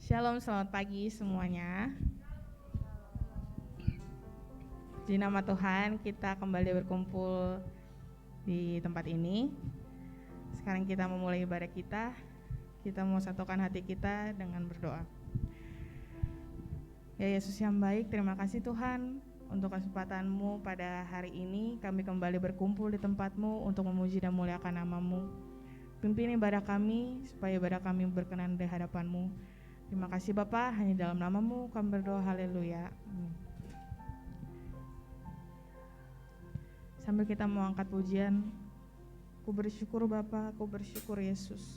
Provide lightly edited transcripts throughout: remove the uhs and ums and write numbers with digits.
Shalom, selamat pagi semuanya. Di nama Tuhan kita kembali berkumpul di tempat ini. Sekarang kita memulai ibadah kita. Kita mau satukan hati kita dengan berdoa. Ya Yesus yang baik, terima kasih Tuhan untuk kesempatan-Mu pada hari ini. Kami kembali berkumpul di tempat-Mu untuk memuji dan memuliakan nama-Mu. Pimpin ibadah kami supaya ibadah kami berkenan di hadapan-Mu. Terima kasih Bapa, hanya dalam nama-Mu kami berdoa, haleluya. Amin. Sambil kita mau angkat pujian, aku bersyukur Bapa, aku bersyukur Yesus.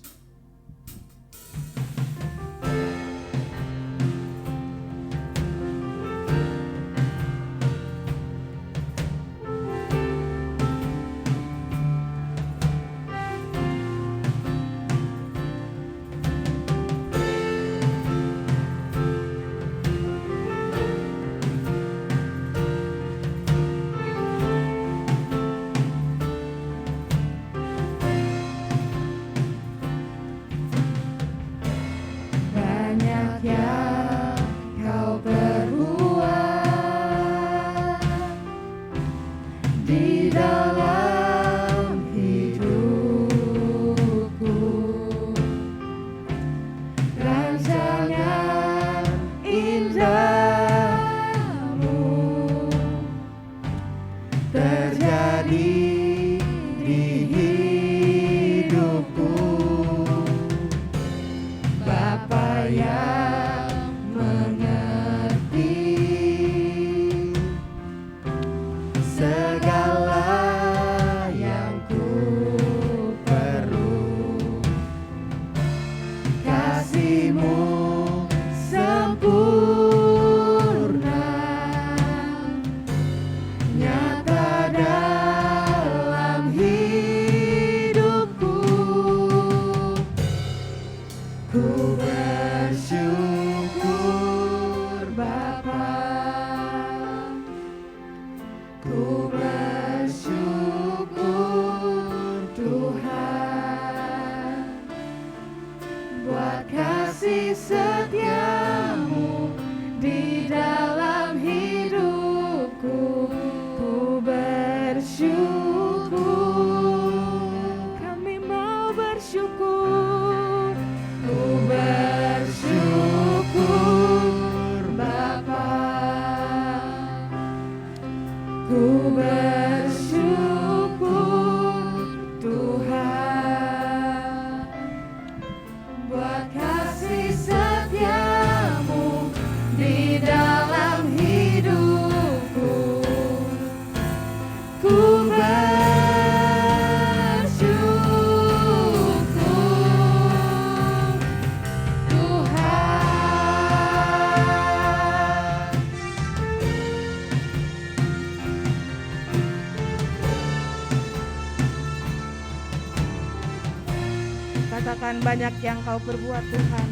Katakan banyak yang Kau perbuat Tuhan.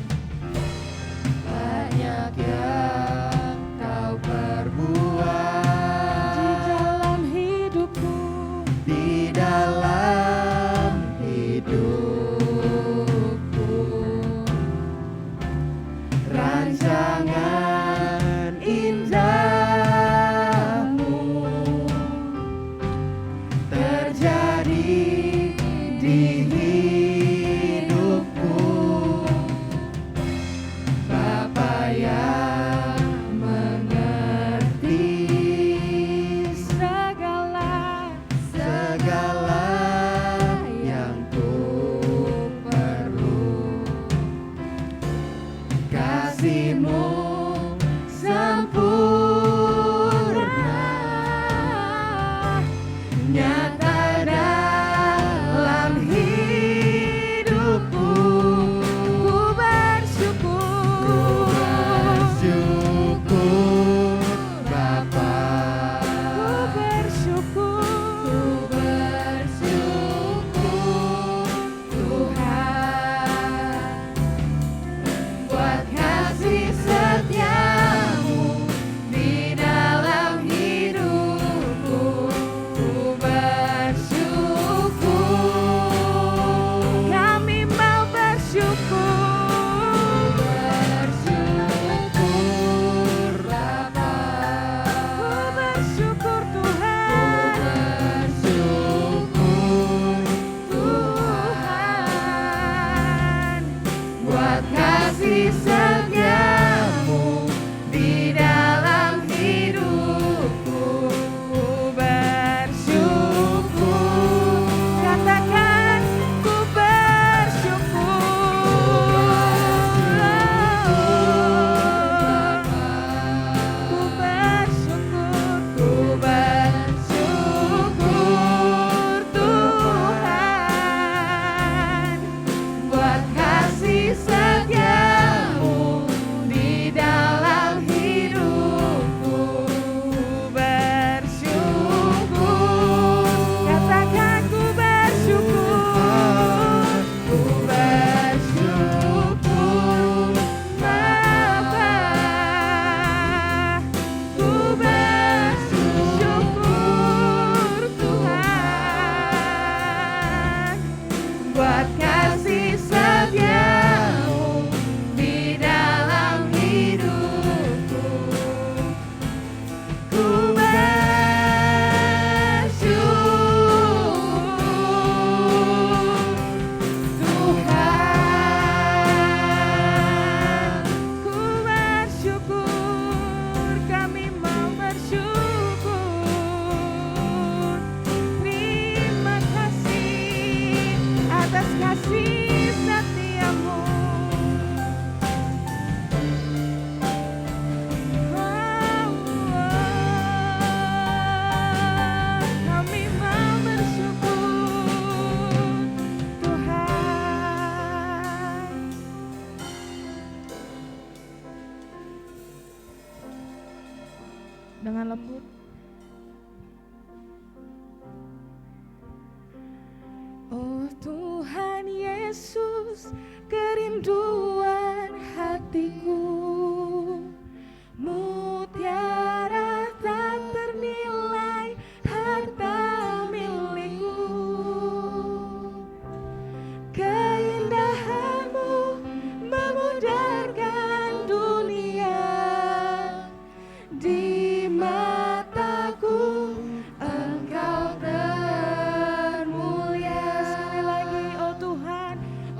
Banyak yang Kau perbuat Di dalam hidupku, di dalam hidupku. Rancangan indahmu terjadi di hidupku, Bapa yang Tuhan Yesus, kerinduan hatiku, mutiara tak ternilai harta milikku. Keindahanmu memudarkan dunia, di mataku Engkau termulia. Sekali lagi,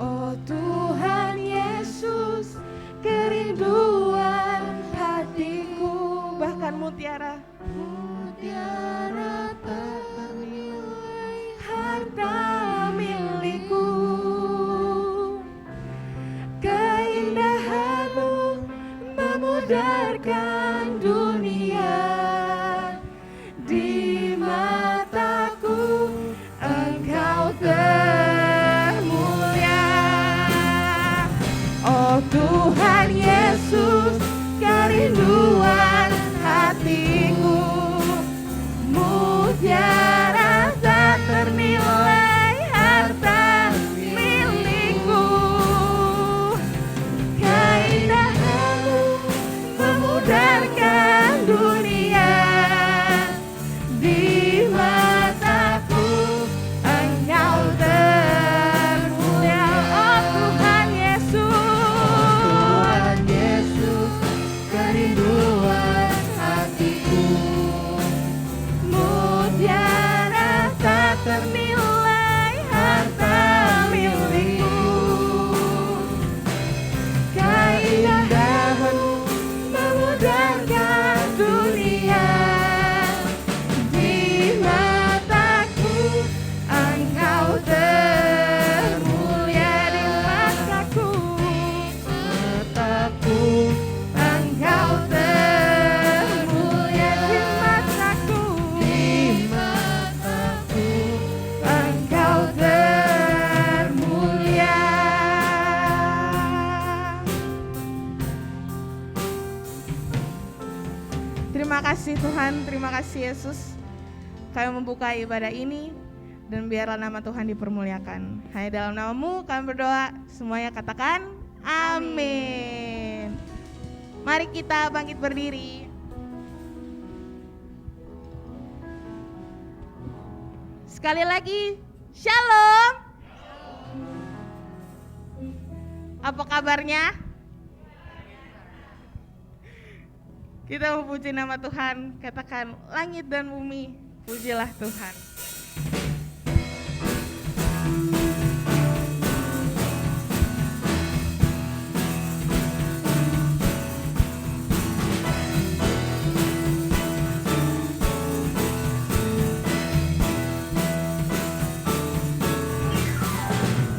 oh Tuhan Yesus, kerinduan hatiku. Bahkan mutiara tak ternilai harta milikku. Keindahanmu memudarkan dunia, di mataku Engkau termulia. Oh Tuhan Yesus, kerinduan hatiku, mutiara tak ternilai harta milikku. Keindahanmu memudarkan dunia, di mataku Engkau termulia. Oh Tuhan Yesus, kerinduan hatiku, mutiara tak ternilai harta milikku. Keindahanmu memudarkan dunia, di mataku Engkau termulia. Di mataku Engkau termulia. Di mataku Engkau termulia. Terima kasih Tuhan, terima kasih Yesus. Kami membuka ibadah ini dan biarlah nama Tuhan dipermuliakan. Hanya dalam nama-Mu kami berdoa, semuanya katakan amin. Mari kita bangkit berdiri. Sekali lagi, Shalom. Apa kabarnya? Kita memuji nama Tuhan, katakan langit dan bumi, pujilah Tuhan.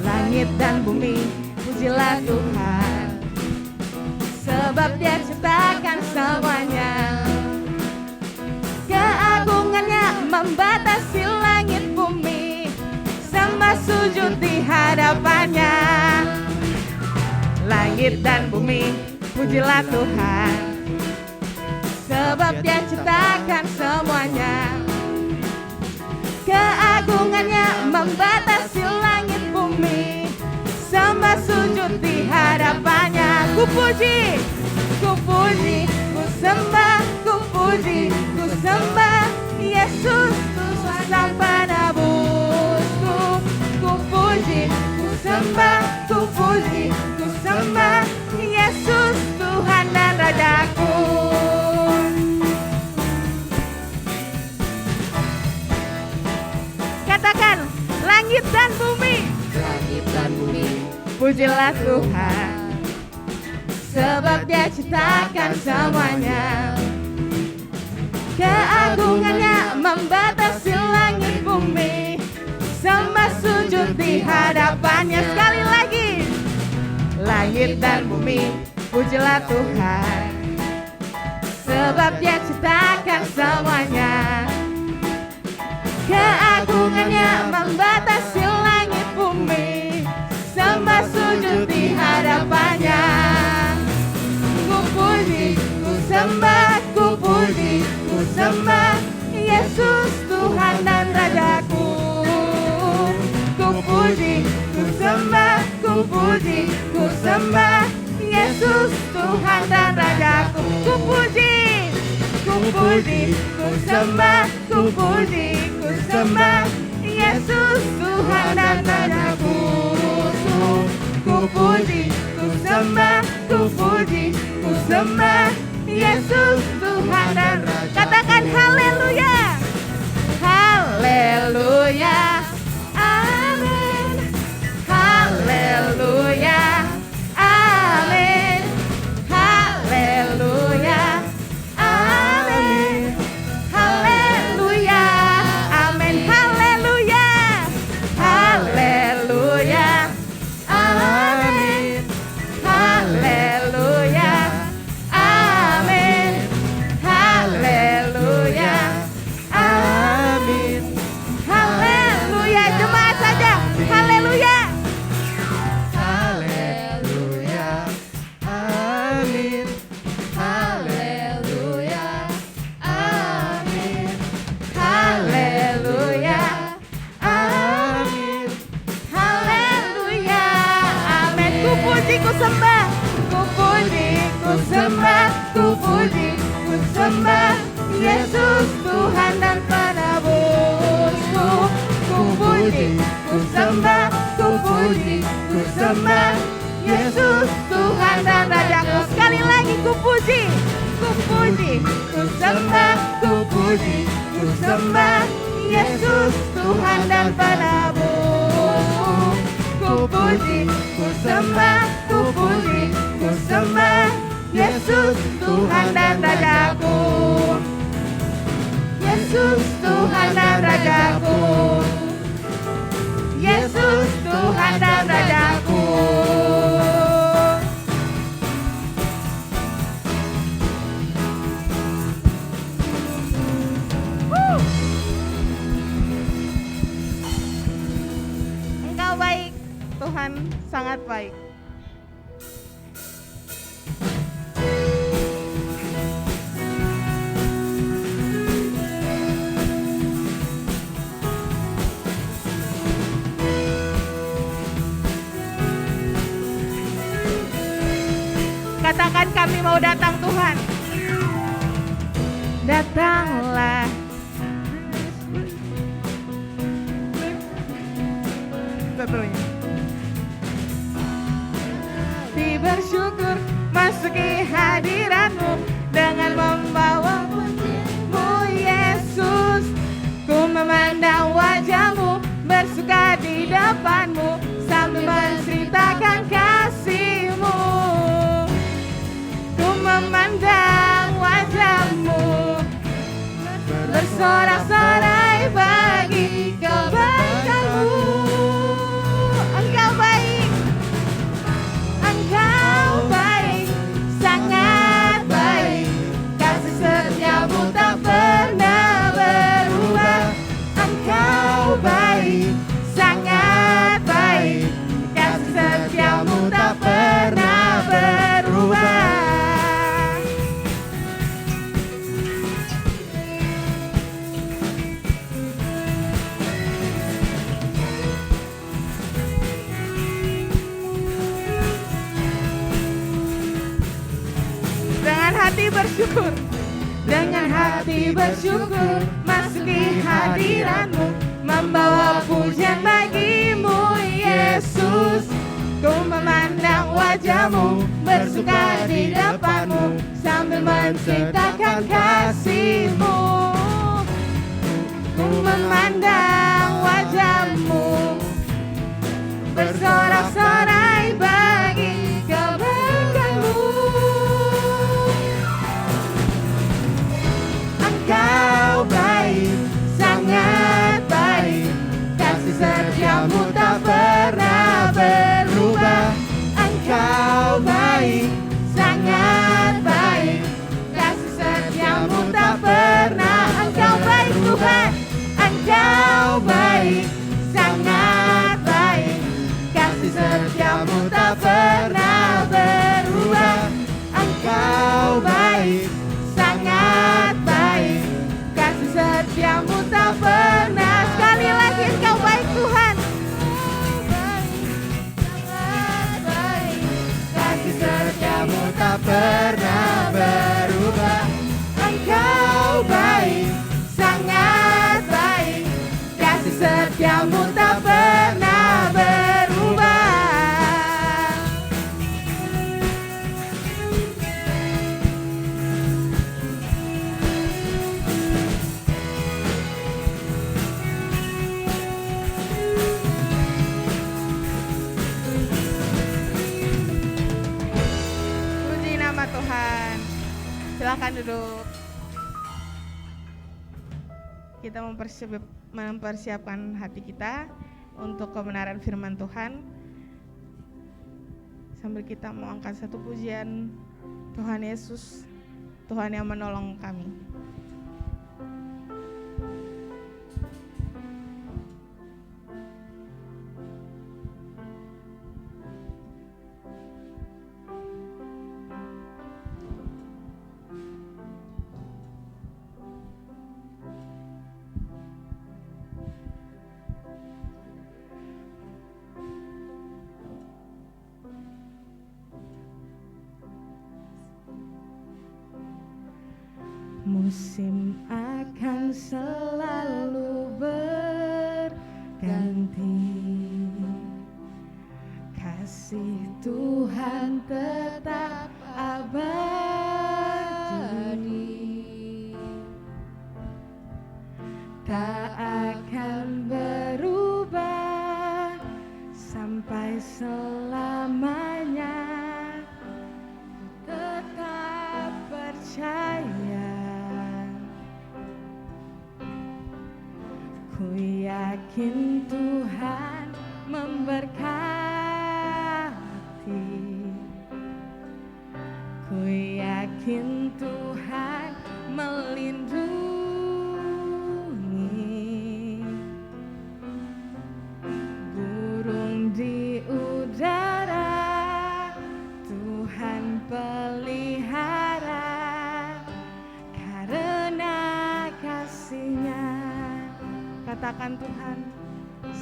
Langit dan bumi, pujilah Tuhan, sebab Dia ciptakan semuanya. Keagungannya membatasi langit bumi, sembah sujud di hadapannya. Langit dan bumi, pujilah Tuhan, sebab Dia ciptakan semuanya. Keagungannya membatasi langit bumi, sembah sujud di hadapannya. Ku puji, ku sembah, ku puji, ku sembah Yesus, Sang penebusku. Ku puji, ku sembah, ku puji, ku sembah Yesus, Tuhan dan Rajaku. Katakan, langit dan bumi, pujilah Tuhan, sebab Dia ciptakan semuanya. Keagungannya membatasi langit bumi, sembah sujud di hadapannya. Sekali lagi, langit dan bumi, pujilah Tuhan, sebab Dia ciptakan semuanya. Keagungannya membatasi langit bumi, sembah sujud di hadapannya. Ku puji, ku sembah, ku puji, ku sembah Yesus, Tuhan dan Rajaku. Ku puji, puji, ku sembah Yesus Tuhan dan Rajaku. Ku puji, ku puji, ku sembah, ku puji, ku sembah Yesus Tuhan dan Rajaku. Ku puji, ku sembah, ku puji, ku sembah Yesus Tuhan dan Rajaku. Katakan haleluya, haleluya, amin, haleluya, amin, haleluya, amin, haleluya, amin, haleluya, haleluya, amin, haleluya, amin, haleluya, Amin. haleluya. Jemaat saja, haleluya. Haleluya. Amin. Haleluya. Amin. Haleluya, Amin. haleluya, amin. Ku puji, ku sembah, ku puji, ku sembah, ku puji, ku sembah Yesus Tuhan dan penebusku. Ku puji, ku sembah, ku puji, ku sembah Yesus Tuhan dan Rajaku. Sekali lagi ku puji, ku puji, ku sembah, ku puji, ku sembah Yesus Tuhan dan penebusku. Ku puji, ku sembah, ku puji, ku sembah Yesus Tuhan dan Rajaku. Yesus Tuhan dan Rajaku. Yesus Tuhan dan Rajaku. Engkau baik, Tuhan sangat baik. Katakan kami mau datang Tuhan. Datanglah. Tentunya. Bersyukur masuki hadirat-Mu dengan membawa pujian-Mu Yesus. Ku memandang wajah-Mu, bersuka di depan-Mu sambil menceritakan kasih-Mu. Ku memandang wajah-Mu, bersorak-sorai bagi kebaikan-Mu. Engkau baik, Engkau baik, sangat baik. Kasih setia-Mu tak pernah berubah. Engkau baik, sangat baik. Kasih setia-Mu tak pernah berubah. Bersyukur, dengan hati bersyukur, masuki hadirat-Mu, membawa pujian bagi-Mu Yesus. Ku memandang wajah-Mu, bersuka di depan-Mu, sambil menceritakan kasih-Mu. Ku memandang wajah-Mu, bersorak-sorai bagi kebaikan-Mu. Engkau baik, sangat baik. Kasih setia-Mu tak pernah berubah. Engkau baik, sangat baik. Kasih setia-Mu tak pernah. Engkau baik Tuhan, Engkau Silakan duduk. Kita mempersiapkan hati kita untuk kebenaran firman Tuhan. Sambil kita mau angkat satu pujian, Tuhan Yesus, Tuhan yang menolong kami. Musim akan selalu berganti, kasih Tuhan tetap abadi, tak akan berubah sampai selamanya. Tetap percaya, ku yakin Tuhan memberkati, ku yakin Tuhan melindungi, burung di udara Tuhan pelihara, karena kasih-Nya. Katakan Tuhan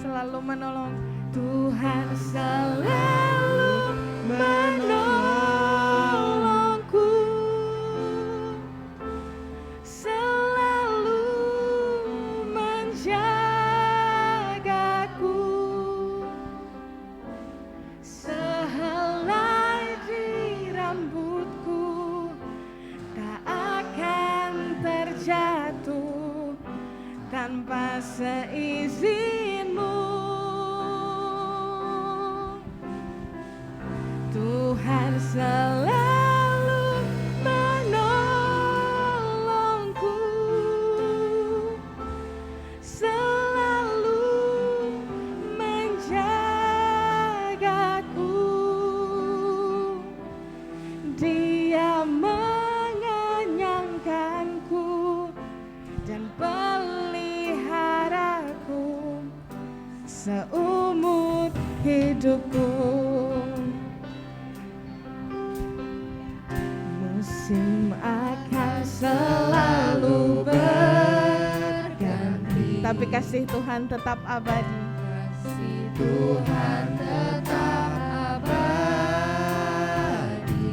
selalu menolong, Tuhan selalu menolongku, selalu menjagaku, sehelai di rambutku tak akan terjatuh tanpa seizinmu. Tuhan selalu menolongku, selalu menjagaku, Dia mengenyangkanku dan peliharaku seumur hidupku. Musim akan selalu berganti, tapi kasih Tuhan tetap abadi. Kasih Tuhan tetap abadi,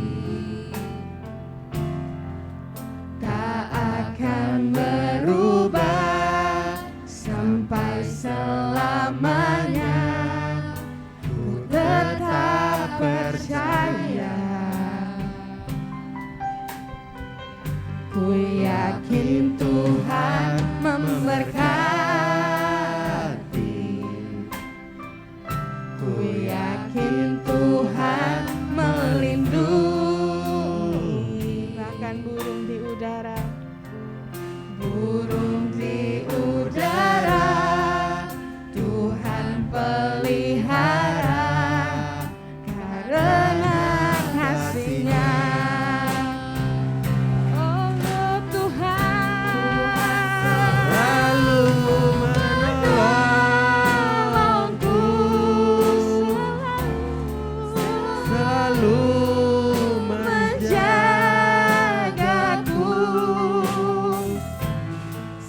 tak akan berubah sampai selamanya. Ku tetap percaya, ku yakin Tuhan memberkati, ku yakin Tuhan melindungi. Bahkan burung di udara, burung di udara Tuhan pelihara, karena kasih-Nya. Oh Tuhan Selalu menolongku, selalu menjagaku,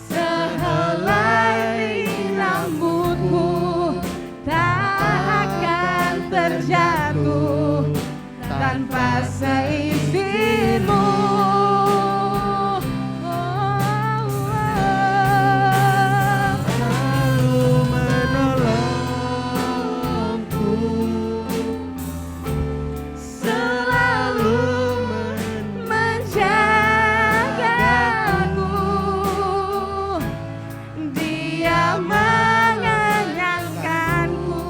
sehelai di rambutku tak akan terjatuh tanpa seizinmu. selalu menolongku, Selalu menjagaku, Dia mengenyangkanku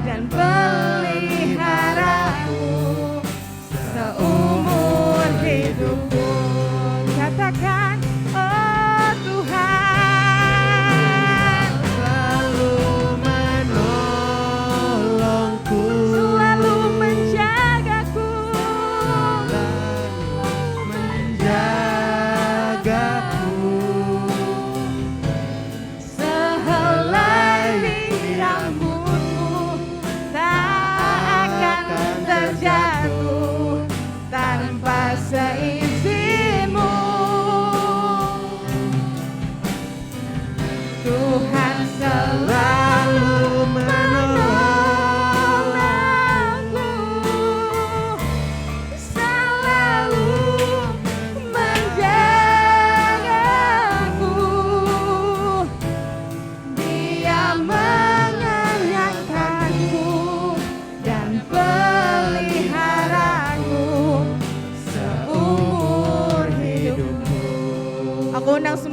dan peliharaku seumur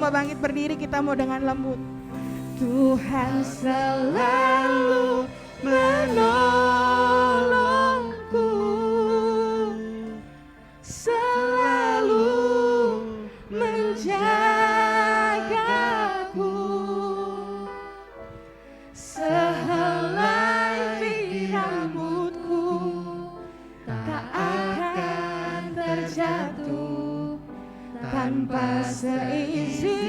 coba bangkit berdiri, kita mau dengan lembut. Tuhan selalu menolongku, selalu menjagaku, sehelai rambutku tak akan terjatuh tanpa seizinmu.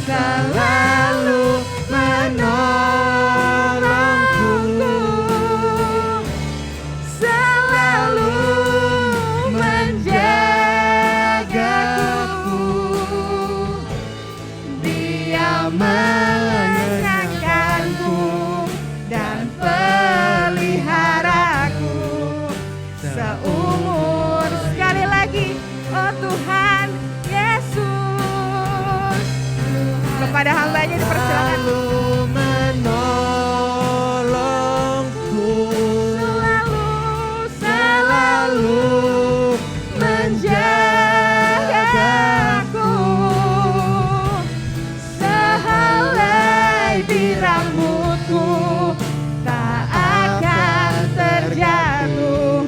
Selalu menolongku, selalu menjagaku, Dia mengenyangkanku dan peliharaku seumur. Sekali lagi, oh Tuhan Yesus, kepada hambanya dipersilakan. Menolongku, selalu menjagaku, sehelai di rambutku tak akan terjatuh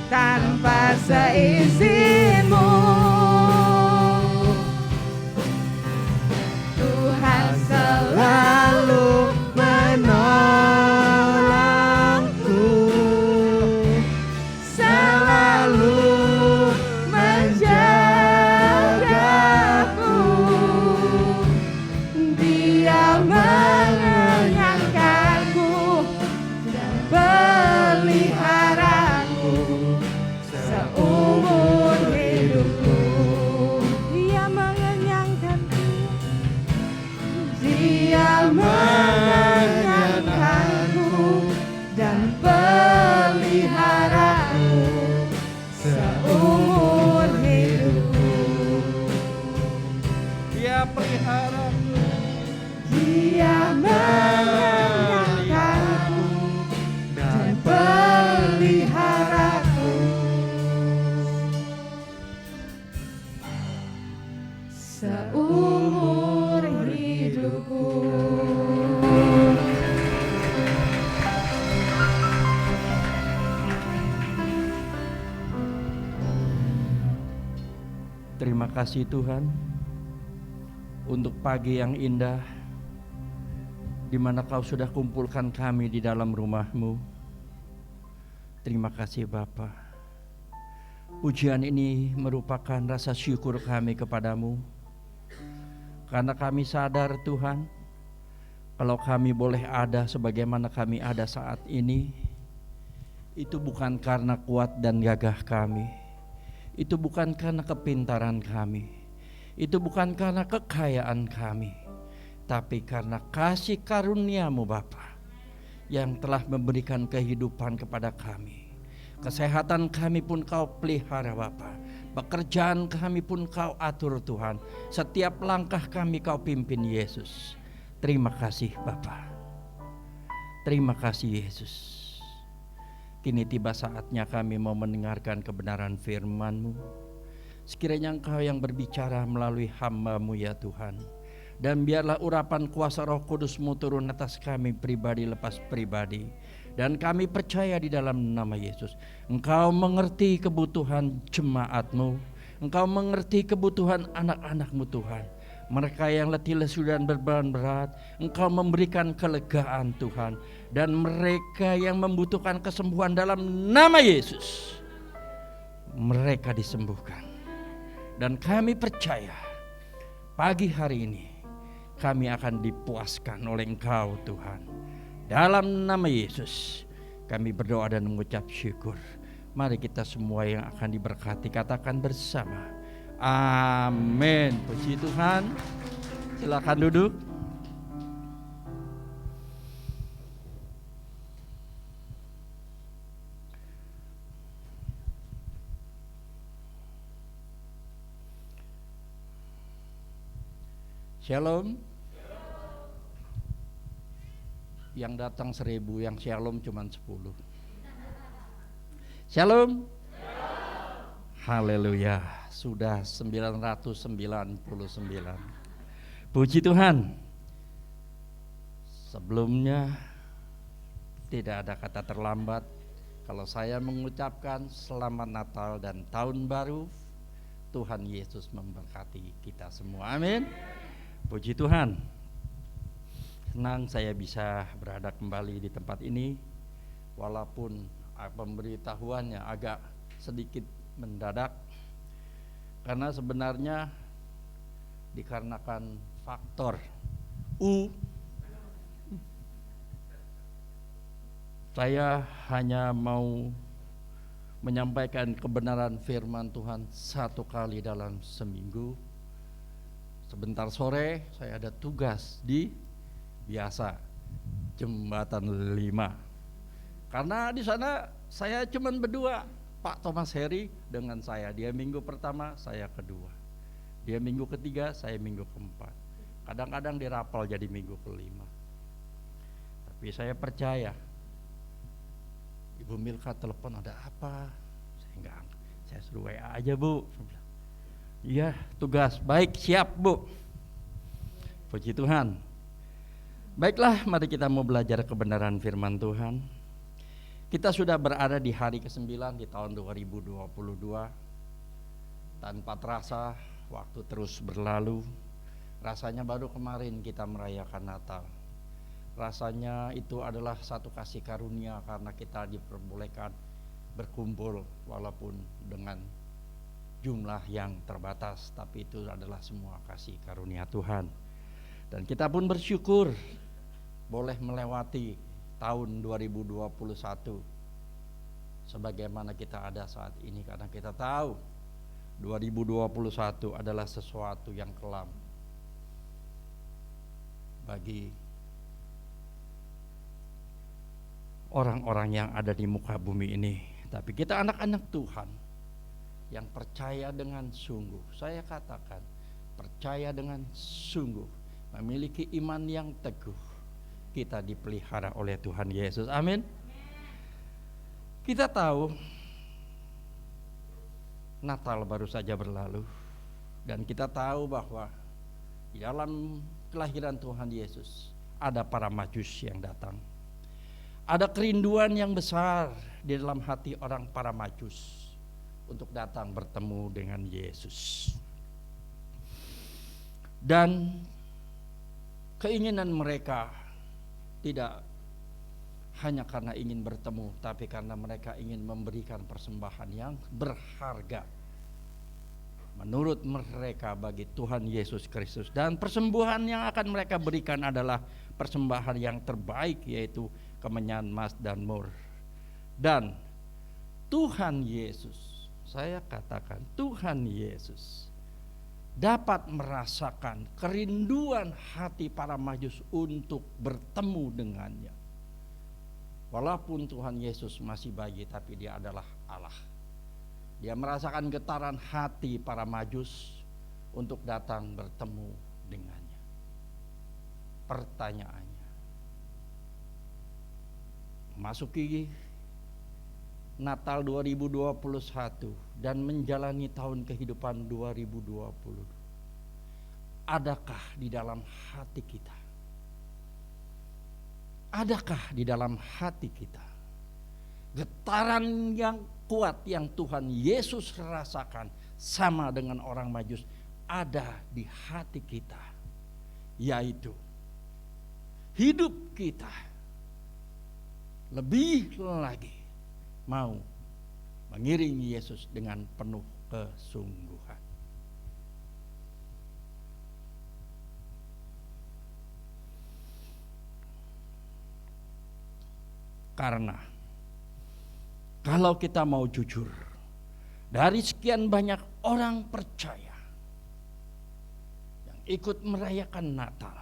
tanpa seizinmu. Selalu menolongku, selalu menjagaku, Dia mengenyangkanku dan peliharaku seumur hidupku. Dia mengenyangkanku, Dia mengenyangkanku dan peliharaku seumur hidupku. Dia peliharaku, Dia mengenyangkanku dan peliharaku seumur hidupku. terima kasih Tuhan untuk pagi yang indah di mana Kau sudah kumpulkan kami di dalam rumah-Mu. Terima kasih Bapa. Pujian ini merupakan rasa syukur kami kepadamu, karena kami sadar Tuhan, kalau kami boleh ada sebagaimana kami ada saat ini, itu bukan karena kuat dan gagah kami, itu bukan karena kepintaran kami, itu bukan karena kekayaan kami, tapi karena kasih karunia-Mu Bapa yang telah memberikan kehidupan kepada kami. Kesehatan kami pun Kau pelihara Bapa, pekerjaan kami pun Kau atur Tuhan, setiap langkah kami Kau pimpin Yesus. Terima kasih Bapa, terima kasih Yesus. Kini tiba saatnya kami mau mendengarkan kebenaran firman-Mu. Sekiranya Engkau yang berbicara melalui hamba-Mu ya Tuhan, dan biarlah urapan kuasa Roh Kudus-Mu turun atas kami pribadi lepas pribadi, Dan kami percaya di dalam nama Yesus, Engkau mengerti kebutuhan jemaat-Mu, Engkau mengerti kebutuhan anak-anak-Mu Tuhan. Mereka yang letih lesu dan beban berat, Engkau memberikan kelegaan Tuhan. Dan mereka yang membutuhkan kesembuhan dalam nama Yesus, mereka disembuhkan. Dan kami percaya pagi hari ini kami akan dipuaskan oleh Engkau Tuhan. Dalam nama Yesus kami berdoa dan mengucap syukur. Mari kita semua yang akan diberkati katakan bersama, amin. Puji Tuhan. Silakan duduk. Shalom. Yang datang 1000, yang shalom cuma 10. Shalom. Haleluya. Sudah 999. Puji Tuhan. Sebelumnya tidak ada kata terlambat kalau saya mengucapkan selamat Natal dan Tahun Baru. Tuhan Yesus memberkati kita semua. Amin. Puji Tuhan. Senang saya bisa berada kembali di tempat ini, walaupun pemberitahuannya agak sedikit mendadak, karena sebenarnya dikarenakan faktor saya hanya mau menyampaikan kebenaran firman Tuhan 1 kali dalam seminggu. Sebentar sore saya ada tugas di biasa Jembatan 5. Karena di sana saya cuman berdua, Pak Thomas Heri dengan saya. Dia minggu pertama, saya kedua. Dia minggu ketiga, saya minggu keempat. Kadang-kadang dirapal jadi minggu kelima. Tapi saya percaya. Ibu Milka telepon, ada apa? Saya enggak angkat. Saya suruh WA aja, Bu. Iya, tugas. Baik, siap, Bu. Puji Tuhan. Baiklah, mari kita mau belajar kebenaran firman Tuhan. Kita sudah berada di hari ke-9 di tahun 2022. Tanpa terasa, waktu terus berlalu. Rasanya baru kemarin kita merayakan Natal. Rasanya itu adalah satu kasih karunia karena kita diperbolehkan berkumpul walaupun dengan jumlah yang terbatas, tapi itu adalah semua kasih karunia Tuhan. Dan kita pun bersyukur boleh melewati tahun 2021 sebagaimana kita ada saat ini, karena kita tahu 2021 adalah sesuatu yang kelam bagi orang-orang yang ada di muka bumi ini. Tapi kita anak-anak Tuhan yang percaya dengan sungguh, saya katakan percaya dengan sungguh, memiliki iman yang teguh, kita dipelihara oleh Tuhan Yesus. Amin. Kita tahu Natal baru saja berlalu, dan kita tahu bahwa di dalam kelahiran Tuhan Yesus ada para Majus yang datang. Ada kerinduan yang besar di dalam hati orang para Majus untuk datang bertemu dengan Yesus. Dan keinginan mereka tidak hanya karena ingin bertemu, tapi karena mereka ingin memberikan persembahan yang berharga menurut mereka bagi Tuhan Yesus Kristus. Dan persembahan yang akan mereka berikan adalah persembahan yang terbaik, yaitu kemenyan emas dan mur. Dan Tuhan Yesus, saya katakan Tuhan Yesus dapat merasakan kerinduan hati para Majus untuk bertemu dengannya. Walaupun Tuhan Yesus masih bayi, tapi dia adalah Allah. Dia merasakan getaran hati para Majus untuk datang bertemu dengannya. Pertanyaannya, memasuki Natal 2021 dan menjalani tahun kehidupan 2020, adakah di dalam hati kita Adakah di dalam hati kita getaran yang kuat yang Tuhan Yesus rasakan sama dengan orang Majus ada di hati kita, yaitu hidup kita lebih lagi mau mengiringi Yesus dengan penuh kesungguhan. Karena kalau kita mau jujur, dari sekian banyak orang percaya yang ikut merayakan Natal,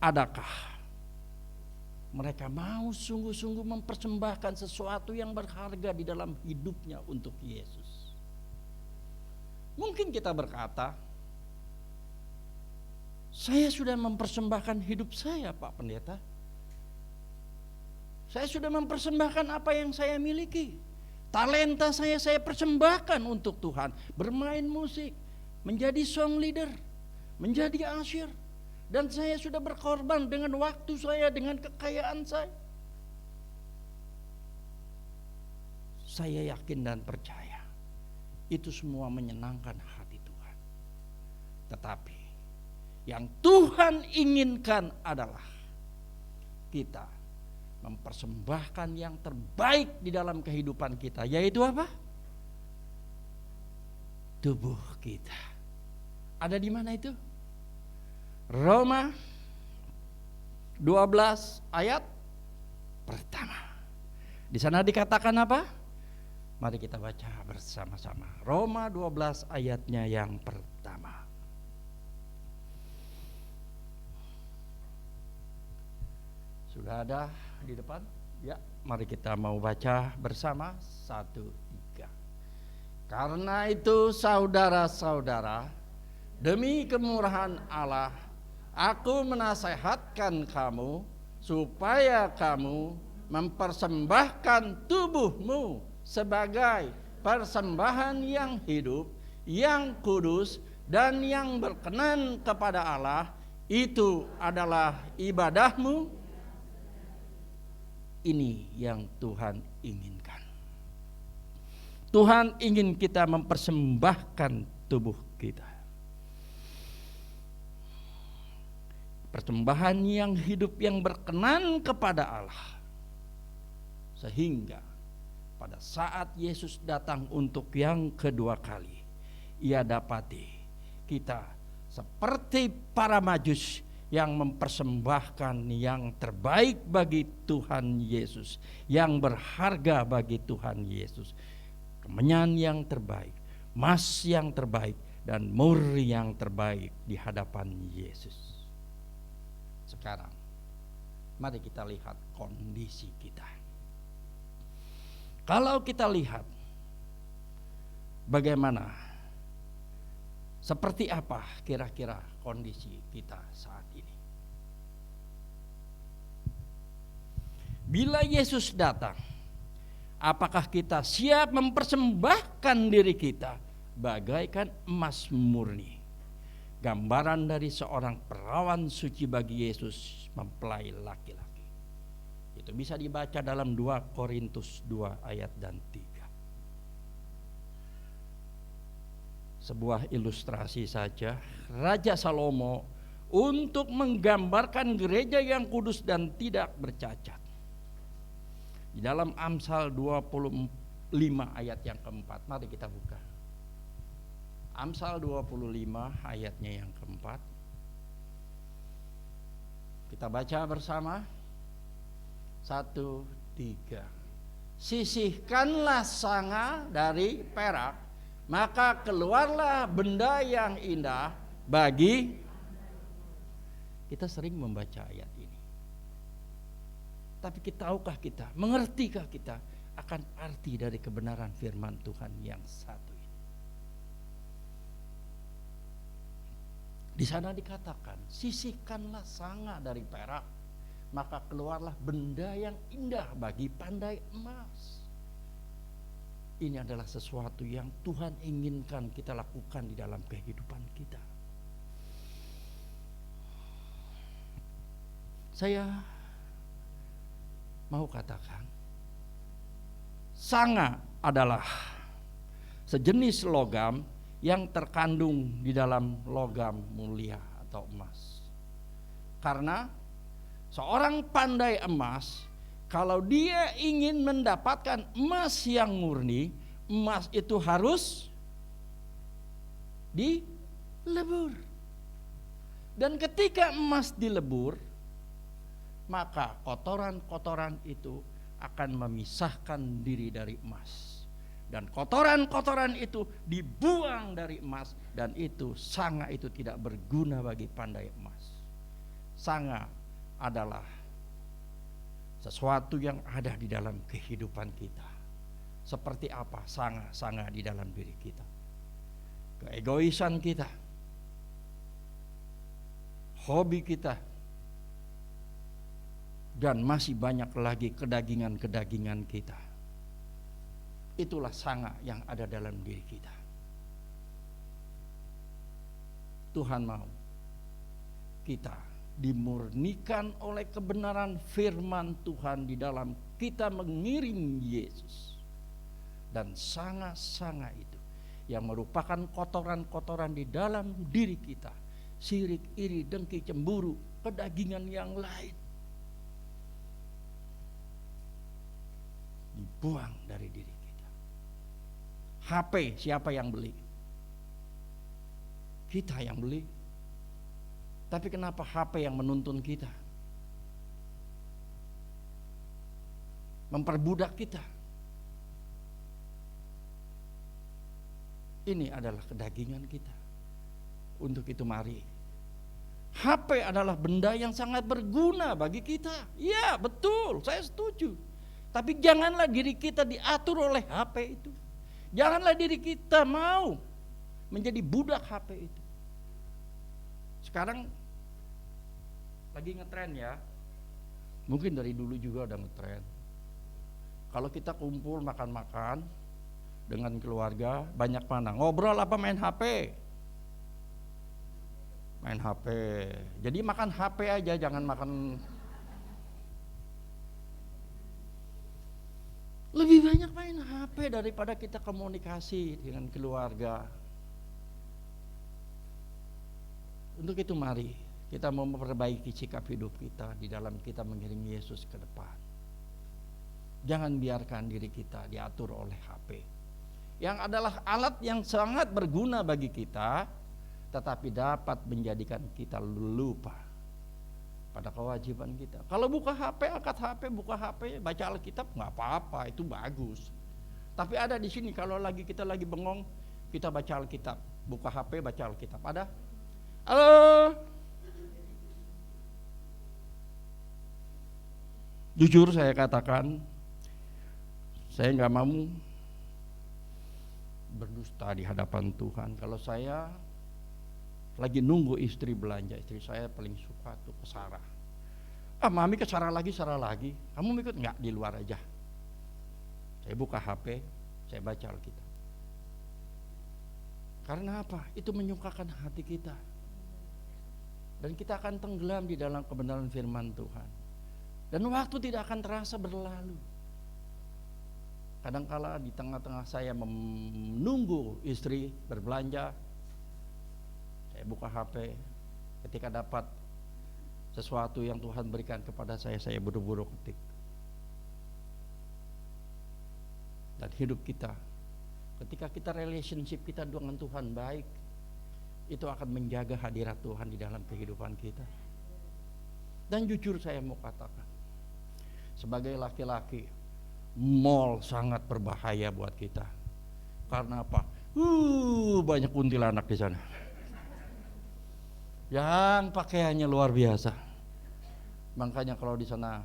adakah mereka mau sungguh-sungguh mempersembahkan sesuatu yang berharga di dalam hidupnya untuk Yesus? Mungkin kita berkata, saya sudah mempersembahkan hidup saya, Pak Pendeta. Saya sudah mempersembahkan apa yang saya miliki. Talenta saya persembahkan untuk Tuhan. Bermain musik, menjadi song leader, menjadi usher. Dan saya sudah berkorban dengan waktu saya, dengan kekayaan saya. Saya yakin dan percaya itu semua menyenangkan hati Tuhan. Tetapi yang Tuhan inginkan adalah kita mempersembahkan yang terbaik di dalam kehidupan kita, yaitu apa? Tubuh kita. Ada di mana itu? Roma 12 ayat pertama. Di sana dikatakan apa? Mari kita baca bersama-sama. Roma 12 ayatnya yang pertama. Sudah ada di depan? Ya, mari kita mau baca bersama. 1, 3. Karena itu saudara-saudara, demi kemurahan Allah, aku menasehatkan kamu supaya kamu mempersembahkan tubuhmu sebagai persembahan yang hidup, yang kudus, dan yang berkenan kepada Allah. Itu adalah ibadahmu. Ini yang Tuhan inginkan. Tuhan ingin kita mempersembahkan tubuh kita. Persembahan yang hidup yang berkenan kepada Allah. Sehingga pada saat Yesus datang untuk yang kedua kali, Ia dapati kita seperti para Majus yang mempersembahkan yang terbaik bagi Tuhan Yesus, yang berharga bagi Tuhan Yesus. Kemenyan yang terbaik, emas yang terbaik, dan mur yang terbaik di hadapan Yesus. Sekarang mari kita lihat kondisi kita. Kalau kita lihat bagaimana, seperti apa kira-kira kondisi kita saat ini. Bila Yesus datang, apakah kita siap mempersembahkan diri kita bagaikan emas murni? Gambaran dari seorang perawan suci bagi Yesus mempelai laki-laki. Itu bisa dibaca dalam 2 Korintus 2 ayat dan 3. Sebuah ilustrasi saja, Raja Salomo untuk menggambarkan gereja yang kudus dan tidak bercacat. Di dalam Amsal 25 ayat yang keempat, mari kita buka. Amsal 25 ayatnya yang keempat. Kita baca bersama. 1, 3. Sisihkanlah sanga dari perak, maka keluarlah benda yang indah bagi. Kita sering membaca ayat ini. Tapi tahukah kita, mengertikah kita akan arti dari kebenaran firman Tuhan yang satu ini? Di sana dikatakan, sisihkanlah sanga dari perak, maka keluarlah benda yang indah bagi pandai emas. Ini adalah sesuatu yang Tuhan inginkan kita lakukan di dalam kehidupan kita. Saya mau katakan, sanga adalah sejenis logam yang terkandung di dalam logam mulia atau emas. Karena seorang pandai emas, kalau dia ingin mendapatkan emas yang murni, emas itu harus dilebur. Dan ketika emas dilebur, maka kotoran-kotoran itu akan memisahkan diri dari emas. Dan kotoran-kotoran itu dibuang dari emas, dan itu sanga itu tidak berguna bagi pandai emas. Sanga adalah sesuatu yang ada di dalam kehidupan kita. Seperti apa sanga di dalam diri kita? Keegoisan kita, hobi kita, dan masih banyak lagi kedagingan-kedagingan kita. Itulah sanga yang ada dalam diri kita. Tuhan mau kita dimurnikan oleh kebenaran firman Tuhan di dalam kita mengiring Yesus. Dan sanga-sanga itu yang merupakan kotoran-kotoran di dalam diri kita, sirik, iri, dengki, cemburu, kedagingan yang lain, dibuang dari diri kita. HP siapa yang beli? Kita yang beli. Tapi kenapa HP yang menuntun kita? Memperbudak kita. Ini adalah kedagingan kita. Untuk itu mari, HP adalah benda yang sangat berguna bagi kita. Ya betul, saya setuju. Tapi janganlah diri kita diatur oleh HP itu. Janganlah diri kita mau menjadi budak HP itu. Sekarang lagi ngetren ya. Mungkin dari dulu juga udah ngetren. Kalau kita kumpul makan-makan dengan keluarga, banyak mana? Ngobrol apa main HP? Main HP. Jadi makan HP aja, jangan makan. Lebih banyak main HP daripada kita komunikasi dengan keluarga. Untuk itu mari kita mau memperbaiki sikap hidup kita di dalam kita mengiring Yesus ke depan. Jangan biarkan diri kita diatur oleh HP, yang adalah alat yang sangat berguna bagi kita, tetapi dapat menjadikan kita lupa pada kewajiban kita. Kalau buka HP, angkat HP, buka HP, baca Alkitab, nggak apa-apa, itu bagus. Tapi ada di sini kalau kita lagi bengong, kita baca Alkitab, buka HP, baca Alkitab. Ada? Halo? Jujur saya katakan, saya nggak mau berdusta di hadapan Tuhan. Kalau saya lagi nunggu istri belanja, istri saya paling suka tuh ke Sarah. Mami ke Sarah lagi. Kamu ikut nggak? Di luar aja. Saya buka HP, saya baca Alkitab. Karena apa? Itu menyukakan hati kita. Dan kita akan tenggelam di dalam kebenaran firman Tuhan. Dan waktu tidak akan terasa berlalu. Kadangkala di tengah-tengah saya menunggu istri berbelanja, saya buka HP, ketika dapat sesuatu yang Tuhan berikan kepada saya buru-buru ketik. Dan hidup kita, ketika kita relationship kita dengan Tuhan baik, itu akan menjaga hadirat Tuhan di dalam kehidupan kita. Dan jujur saya mau katakan, sebagai laki-laki, mall sangat berbahaya buat kita. Karena apa? Banyak kuntilanak di sana. Yang pakaiannya luar biasa. Makanya kalau di sana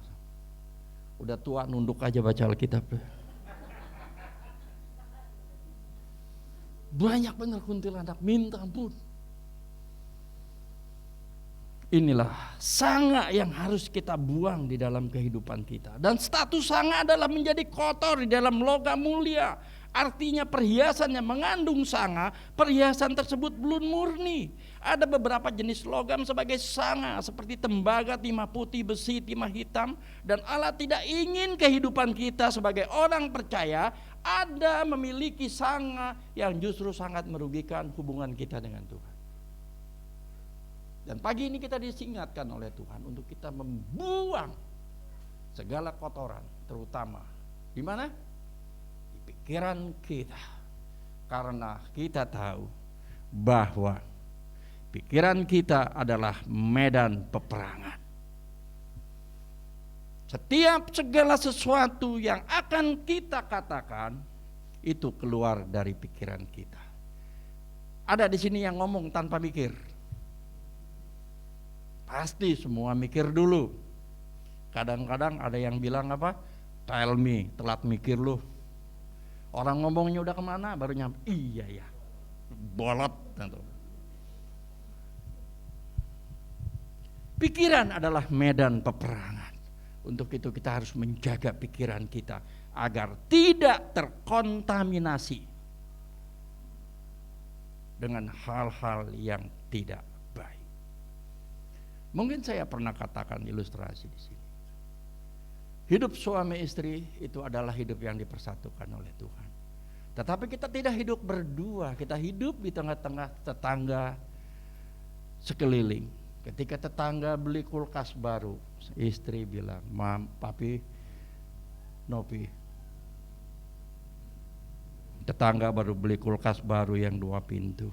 udah tua nunduk aja baca Alkitab. Banyak bener kuntilanak, minta ampun. Inilah sanga yang harus kita buang di dalam kehidupan kita. Dan status sanga adalah menjadi kotor di dalam logam mulia Artinya perhiasan yang mengandung sanga, perhiasan tersebut belum murni. Ada beberapa jenis logam sebagai sanga seperti tembaga, timah putih, besi, timah hitam. Dan Allah tidak ingin kehidupan kita sebagai orang percaya ada memiliki sanga yang justru sangat merugikan hubungan kita dengan Tuhan. Dan pagi ini kita diingatkan oleh Tuhan untuk kita membuang segala kotoran, terutama di mana? Di pikiran kita. Karena kita tahu bahwa pikiran kita adalah medan peperangan. Setiap segala sesuatu yang akan kita katakan itu keluar dari pikiran kita. Ada di sini yang ngomong tanpa mikir. Pasti semua mikir dulu. Kadang-kadang ada yang bilang apa? Tell me, telat mikir lu. Orang ngomongnya udah kemana baru nyampe. Iya ya, bolot. Pikiran adalah medan peperangan. Untuk itu kita harus menjaga pikiran kita agar tidak terkontaminasi dengan hal-hal yang tidak baik. Mungkin saya pernah katakan ilustrasi di sini. Hidup suami istri itu adalah hidup yang dipersatukan oleh Tuhan. Tetapi kita tidak hidup berdua, kita hidup di tengah-tengah tetangga sekeliling. Ketika tetangga beli kulkas baru, istri bilang, "Mam, papi, Nopi, tetangga baru beli kulkas baru yang 2 pintu.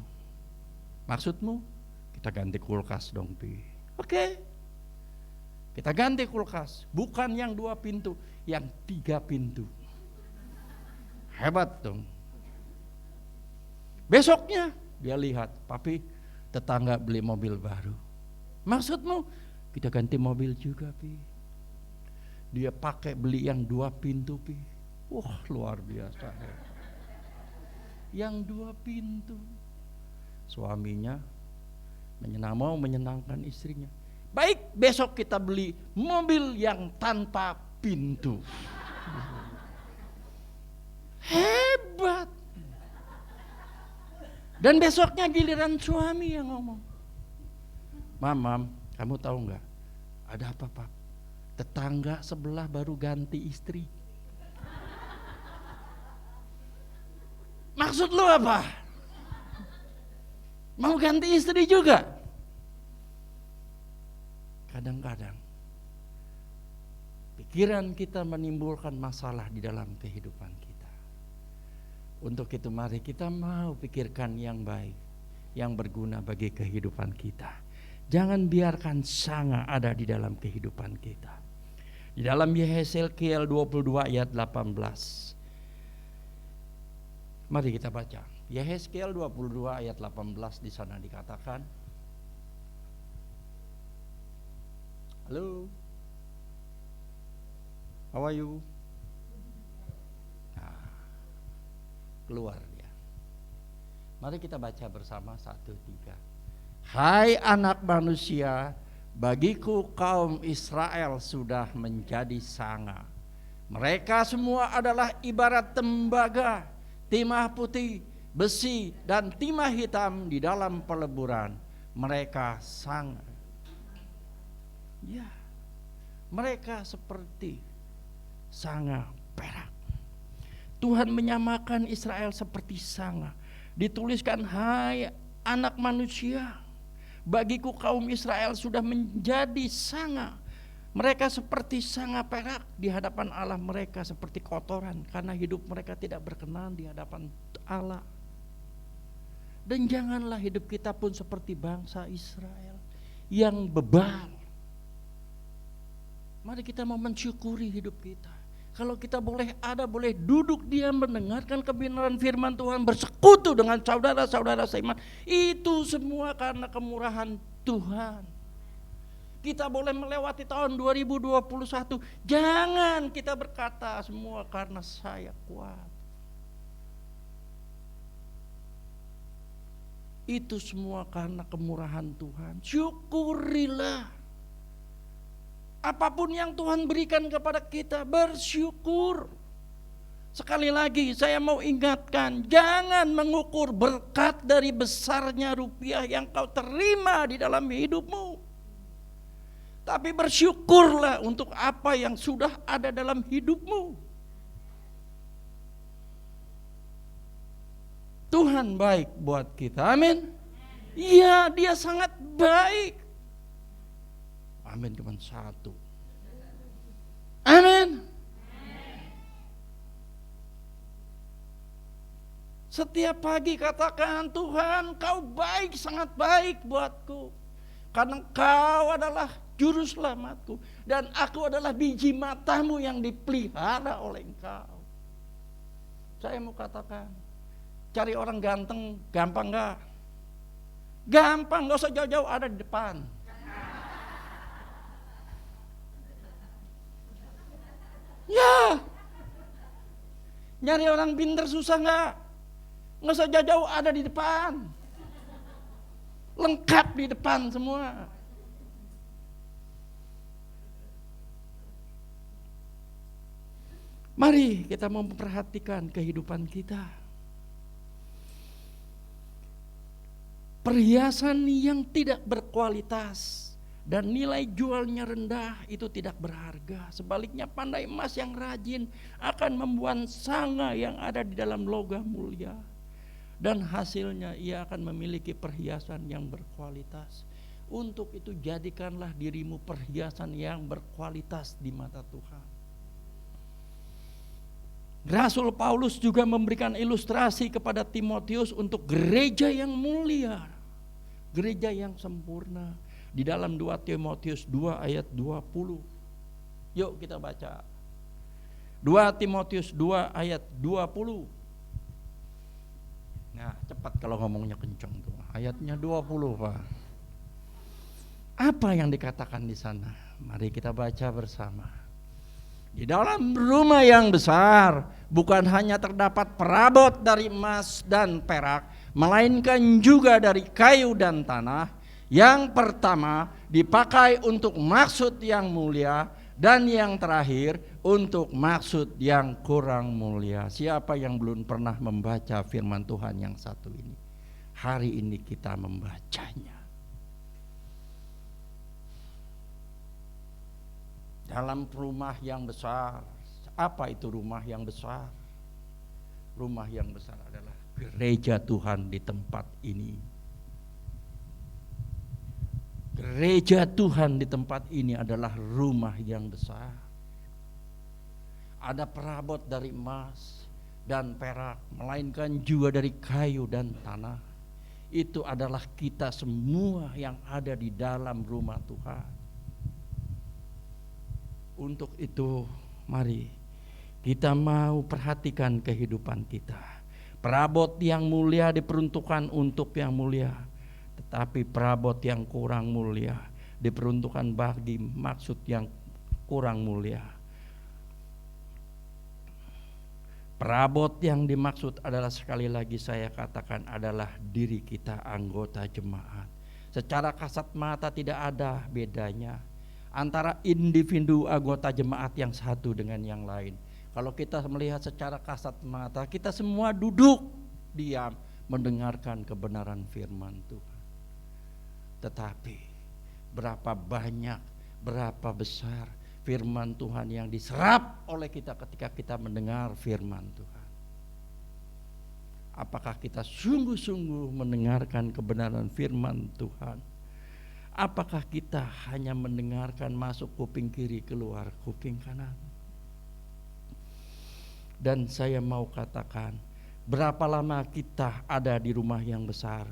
Maksudmu? Kita ganti kulkas dong, Pi." Oke. Kita ganti kulkas, bukan yang 2 pintu, yang 3 pintu. Hebat dong. Besoknya dia lihat, "Papi, tetangga beli mobil baru." Maksudmu? Kita ganti mobil juga, Pi. Dia pakai beli yang 2 pintu, Pi. Wah, luar biasa. Yang 2 pintu. Suaminya mau menyenangkan istrinya. Baik, besok kita beli mobil yang tanpa pintu. Hebat. Dan besoknya giliran suami yang ngomong. Mam, kamu tahu nggak? Ada apa, Pak? Tetangga sebelah baru ganti istri. Maksud lu apa? Mau ganti istri juga? Kadang-kadang pikiran kita menimbulkan masalah di dalam kehidupan kita. Untuk itu mari kita mau pikirkan yang baik, yang berguna bagi kehidupan kita. Jangan biarkan sanga ada di dalam kehidupan kita. Di dalam Yehezkiel 22 ayat 18. Mari kita baca. Yehezkiel 22 ayat 18 di sana dikatakan. Halo. How are you? Nah, keluar dia. Mari kita baca bersama 1, 3. Hai anak manusia, bagiku kaum Israel sudah menjadi sanga. Mereka semua adalah ibarat tembaga, timah putih, besi, dan timah hitam di dalam peleburan. Mereka sanga. Ya, mereka seperti sanga perak. Tuhan menyamakan Israel seperti sanga. Dituliskan, hai anak manusia, bagiku kaum Israel sudah menjadi sanga. Mereka seperti sanga perak di hadapan Allah, mereka seperti kotoran karena hidup mereka tidak berkenan di hadapan Allah. Dan janganlah hidup kita pun seperti bangsa Israel yang bebal. Mari kita mau mensyukuri hidup kita. Kalau kita boleh duduk diam mendengarkan kebenaran firman Tuhan, bersekutu dengan saudara-saudara seiman, itu semua karena kemurahan Tuhan. Kita boleh melewati tahun 2021, jangan kita berkata semua karena saya kuat. Itu semua karena kemurahan Tuhan. Syukurilah. Apapun yang Tuhan berikan kepada kita, bersyukur. Sekali lagi saya mau ingatkan, jangan mengukur berkat dari besarnya rupiah yang kau terima di dalam hidupmu. Tapi bersyukurlah untuk apa yang sudah ada dalam hidupmu. Tuhan baik buat kita, amin. Iya, dia sangat baik. Amin, cuma satu. Amin. Setiap pagi katakan, Tuhan kau baik, sangat baik buatku. Karena kau adalah juru selamatku. Dan aku adalah biji matamu yang dipelihara oleh engkau. Saya mau katakan, cari orang ganteng gampang gak? Gampang, gak usah jauh-jauh, ada di depan. Ya, nyari orang pintar susah gak? Nggak usah jauh-jauh, ada di depan. Lengkap di depan semua. Mari kita memperhatikan kehidupan kita. Perhiasan yang tidak berkualitas dan nilai jualnya rendah itu tidak berharga. Sebaliknya pandai emas yang rajin akan membuat sanga yang ada di dalam logam mulia. Dan hasilnya ia akan memiliki perhiasan yang berkualitas. Untuk itu jadikanlah dirimu perhiasan yang berkualitas di mata Tuhan. Rasul Paulus juga memberikan ilustrasi kepada Timotius untuk gereja yang mulia, gereja yang sempurna. Di dalam 2 Timotius 2 ayat 20. Yuk kita baca. 2 Timotius 2 ayat 20. Nah, cepat kalau ngomongnya kencang tuh. Ayatnya 20, Pak. Apa yang dikatakan di sana? Mari kita baca bersama. Di dalam rumah yang besar bukan hanya terdapat perabot dari emas dan perak, melainkan juga dari kayu dan tanah. Yang pertama dipakai untuk maksud yang mulia, dan yang terakhir untuk maksud yang kurang mulia. Siapa yang belum pernah membaca firman Tuhan yang satu ini? Hari ini kita membacanya. Dalam rumah yang besar. Apa itu rumah yang besar? Rumah yang besar adalah gereja Tuhan di tempat ini. Gereja Tuhan di tempat ini adalah rumah yang besar. Ada perabot dari emas dan perak, melainkan juga dari kayu dan tanah. Itu adalah kita semua yang ada di dalam rumah Tuhan. Untuk itu mari kita mau perhatikan kehidupan kita. Perabot yang mulia diperuntukkan untuk yang mulia, tetapi perabot yang kurang mulia diperuntukkan bagi maksud yang kurang mulia. Perabot yang dimaksud adalah, sekali lagi saya katakan, adalah diri kita, anggota jemaat. Secara kasat mata tidak ada bedanya antara individu anggota jemaat yang satu dengan yang lain. Kalau kita melihat secara kasat mata, kita semua duduk diam mendengarkan kebenaran firman Tuhan. Tetapi berapa banyak, berapa besar firman Tuhan yang diserap oleh kita ketika kita mendengar firman Tuhan. Apakah kita sungguh-sungguh mendengarkan kebenaran firman Tuhan? Apakah kita hanya mendengarkan masuk kuping kiri, keluar kuping kanan? Dan saya mau katakan, berapa lama kita ada di rumah yang besar?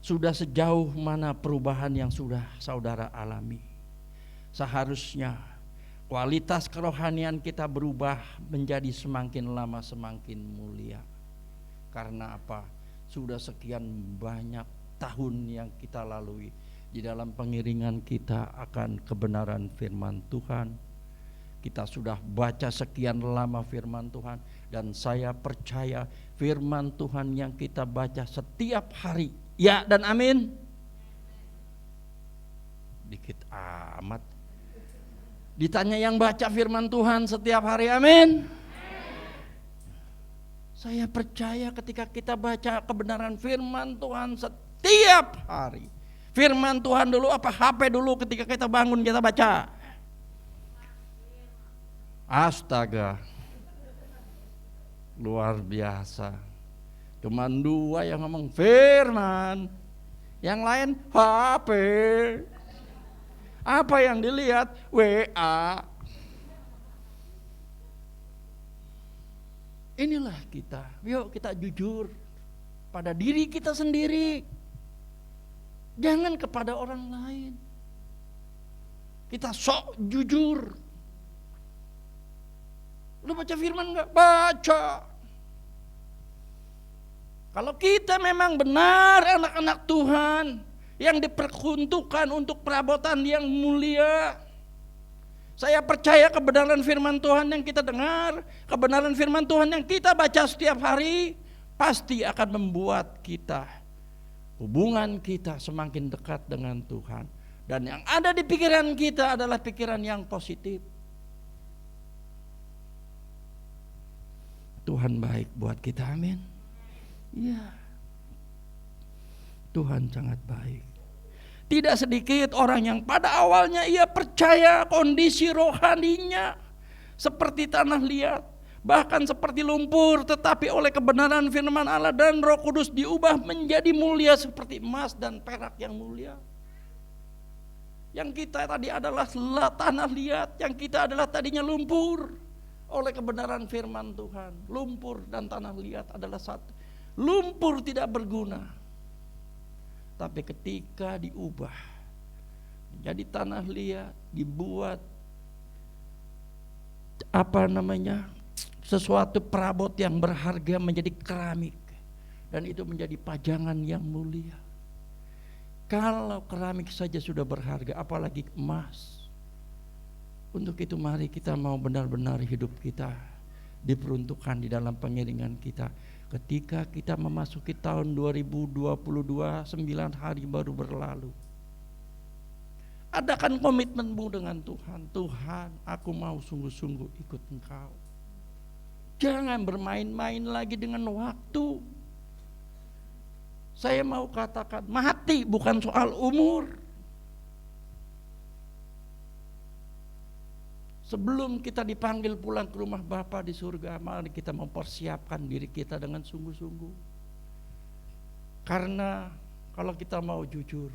Sudah sejauh mana perubahan yang sudah saudara alami? Seharusnya kualitas kerohanian kita berubah menjadi semakin lama semakin mulia. Karena apa? Sudah sekian banyak tahun yang kita lalui di dalam pengiringan kita akan kebenaran firman Tuhan. Kita sudah baca sekian lama firman Tuhan, dan saya percaya firman Tuhan yang kita baca setiap hari, ya dan amin. Dikit amat. Ditanya yang baca firman Tuhan setiap hari, amin. Saya percaya ketika kita baca kebenaran firman Tuhan setiap hari. Firman Tuhan dulu apa HP dulu ketika kita bangun kita baca. Astaga. Luar biasa. Cuman 2 yang ngomong firman. Yang lain HP. Apa yang dilihat? WA. Inilah kita. Yuk kita jujur pada diri kita sendiri. Jangan kepada orang lain. Kita sok jujur. Lu baca firman enggak? Baca. Kalau kita memang benar anak-anak Tuhan yang diperuntukkan untuk perabotan yang mulia, saya percaya kebenaran firman Tuhan yang kita dengar, kebenaran firman Tuhan yang kita baca setiap hari, pasti akan membuat kita, hubungan kita semakin dekat dengan Tuhan. Dan yang ada di pikiran kita adalah pikiran yang positif. Tuhan baik buat kita, amin. Ya, Tuhan sangat baik. Tidak sedikit orang yang pada awalnya ia percaya kondisi rohaninya seperti tanah liat, bahkan seperti lumpur, tetapi oleh kebenaran firman Allah dan Roh Kudus diubah menjadi mulia seperti emas dan perak yang mulia. Yang kita tadi adalah tanah liat, yang kita adalah tadinya lumpur. Oleh kebenaran firman Tuhan, lumpur dan tanah liat adalah satu. Lumpur tidak berguna. Tapi ketika diubah menjadi tanah liat, dibuat sesuatu perabot yang berharga menjadi keramik, dan itu menjadi pajangan yang mulia. Kalau keramik saja sudah berharga, apalagi emas. Untuk itu mari kita mau benar-benar hidup kita diperuntukkan di dalam pengiringan kita. Ketika kita memasuki tahun 2022, 9 hari baru berlalu. Adakan komitmenmu dengan Tuhan. Tuhan, aku mau sungguh-sungguh ikut Engkau. Jangan bermain-main lagi dengan waktu. Saya mau katakan, mati bukan soal umur. Sebelum kita dipanggil pulang ke rumah Bapa di surga, mari kita mempersiapkan diri kita dengan sungguh-sungguh. Karena kalau kita mau jujur,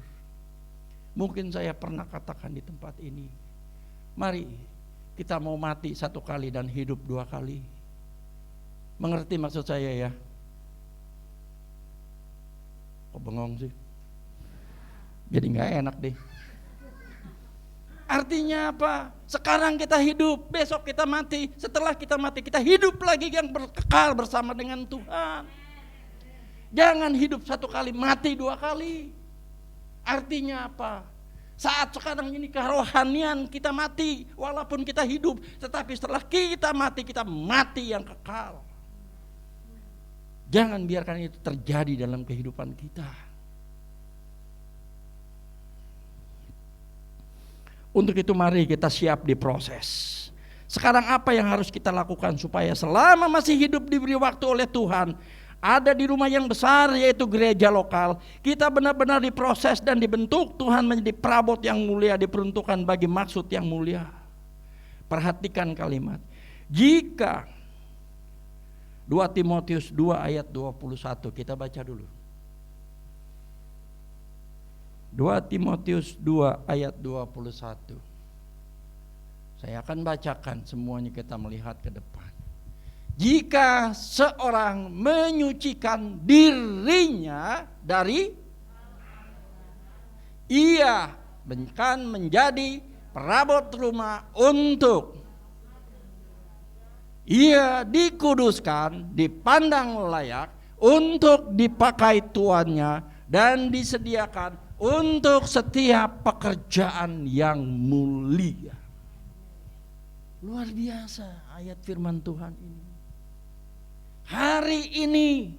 mungkin saya pernah katakan di tempat ini, mari kita mau mati 1 kali dan hidup 2 kali. Mengerti maksud saya ya? Kok bengong sih? Jadi gak enak deh. Artinya apa? Sekarang kita hidup, besok kita mati. Setelah kita mati, kita hidup lagi yang berkekal bersama dengan Tuhan. Jangan hidup 1 kali, mati 2 kali. Artinya apa? Saat sekarang ini kerohanian kita mati, walaupun kita hidup. Tetapi setelah kita mati yang kekal. Jangan biarkan itu terjadi dalam kehidupan kita. Untuk itu mari kita siap diproses. Sekarang apa yang harus kita lakukan supaya selama masih hidup diberi waktu oleh Tuhan, ada di rumah yang besar yaitu gereja lokal, kita benar-benar diproses dan dibentuk Tuhan menjadi perabot yang mulia, diperuntukkan bagi maksud yang mulia. Perhatikan kalimat. Jika 2 Timotius 2 ayat 21, kita baca dulu. 2 Timotius 2 ayat 21. Saya akan bacakan semuanya, kita melihat ke depan. Jika seorang menyucikan dirinya dari, ia akan menjadi perabot rumah untuk, ia dikuduskan, dipandang layak untuk dipakai tuannya dan disediakan untuk setiap pekerjaan yang mulia. Luar biasa ayat firman Tuhan ini. Hari ini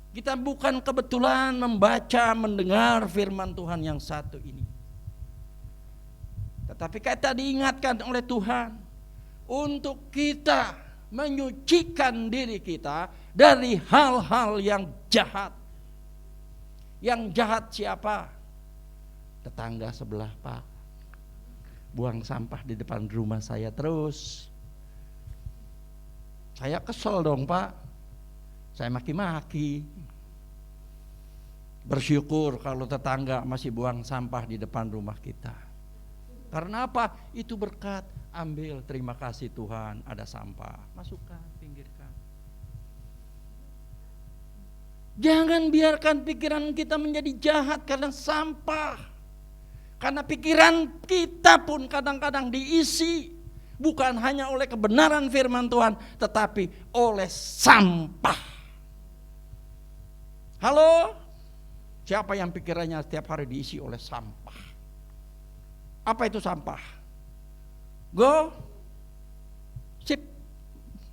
kita bukan kebetulan membaca, mendengar firman Tuhan yang satu ini. Tetapi kita diingatkan oleh Tuhan untuk kita menyucikan diri kita dari hal-hal yang jahat. Yang jahat siapa? Tetangga sebelah, Pak. Buang sampah di depan rumah saya terus. Saya kesel dong, Pak. Saya maki-maki. Bersyukur kalau tetangga masih buang sampah di depan rumah kita. Karena apa? Itu berkat. Ambil, terima kasih Tuhan, ada sampah. Masukkan, pinggirkan. Jangan biarkan pikiran kita menjadi jahat karena sampah. Karena pikiran kita pun kadang-kadang diisi bukan hanya oleh kebenaran firman Tuhan, tetapi oleh sampah. Halo? Siapa yang pikirannya setiap hari diisi oleh sampah? Apa itu sampah? Go, sip,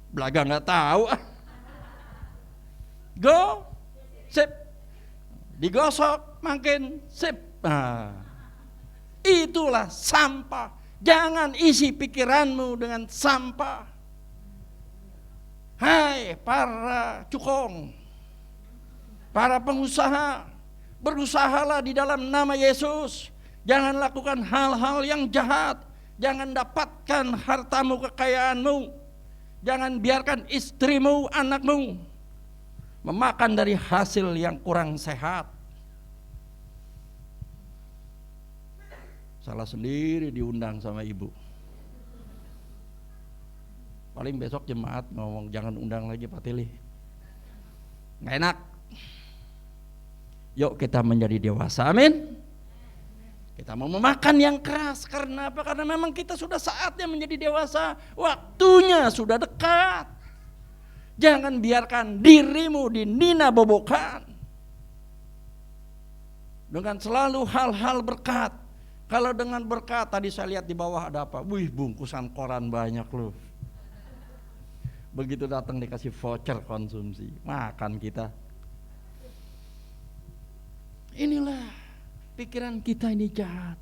belaga nggak tahu. Go, sip, digosok makin sip. Nah, itulah sampah. Jangan isi pikiranmu dengan sampah. Hai para cukong, para pengusaha, berusahalah di dalam nama Yesus. Jangan lakukan hal-hal yang jahat. Jangan dapatkan hartamu, kekayaanmu. Jangan biarkan istrimu, anakmu memakan dari hasil yang kurang sehat. Salah sendiri diundang sama ibu. Paling besok jemaat ngomong jangan undang lagi Pak Tili. Nggak enak. Yuk kita menjadi dewasa, amin. Kita mau memakan yang keras, karena apa? Karena memang kita sudah saatnya menjadi dewasa. Waktunya sudah dekat. Jangan biarkan dirimu dinina bobokan dengan selalu hal-hal berkat. Kalau dengan berkat, tadi saya lihat di bawah ada apa? Wih, bungkusan koran banyak loh. Begitu datang dikasih voucher konsumsi, makan kita. Inilah pikiran kita ini jahat.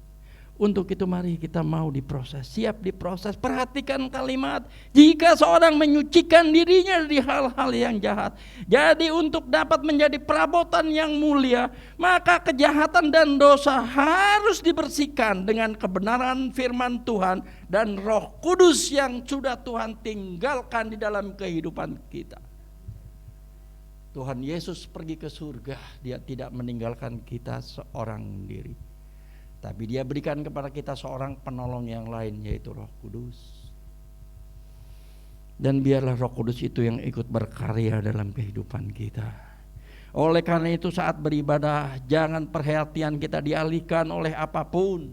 Untuk itu mari kita mau diproses, siap diproses. Perhatikan kalimat, jika seorang menyucikan dirinya dari hal-hal yang jahat, jadi untuk dapat menjadi perabotan yang mulia, maka kejahatan dan dosa harus dibersihkan dengan kebenaran firman Tuhan dan Roh Kudus yang sudah Tuhan tinggalkan di dalam kehidupan kita. Tuhan Yesus pergi ke surga, dia tidak meninggalkan kita seorang diri, tapi dia berikan kepada kita seorang penolong yang lain, yaitu Roh Kudus. Dan biarlah Roh Kudus itu yang ikut berkarya dalam kehidupan kita. Oleh karena itu saat beribadah, jangan perhatian kita dialihkan oleh apapun.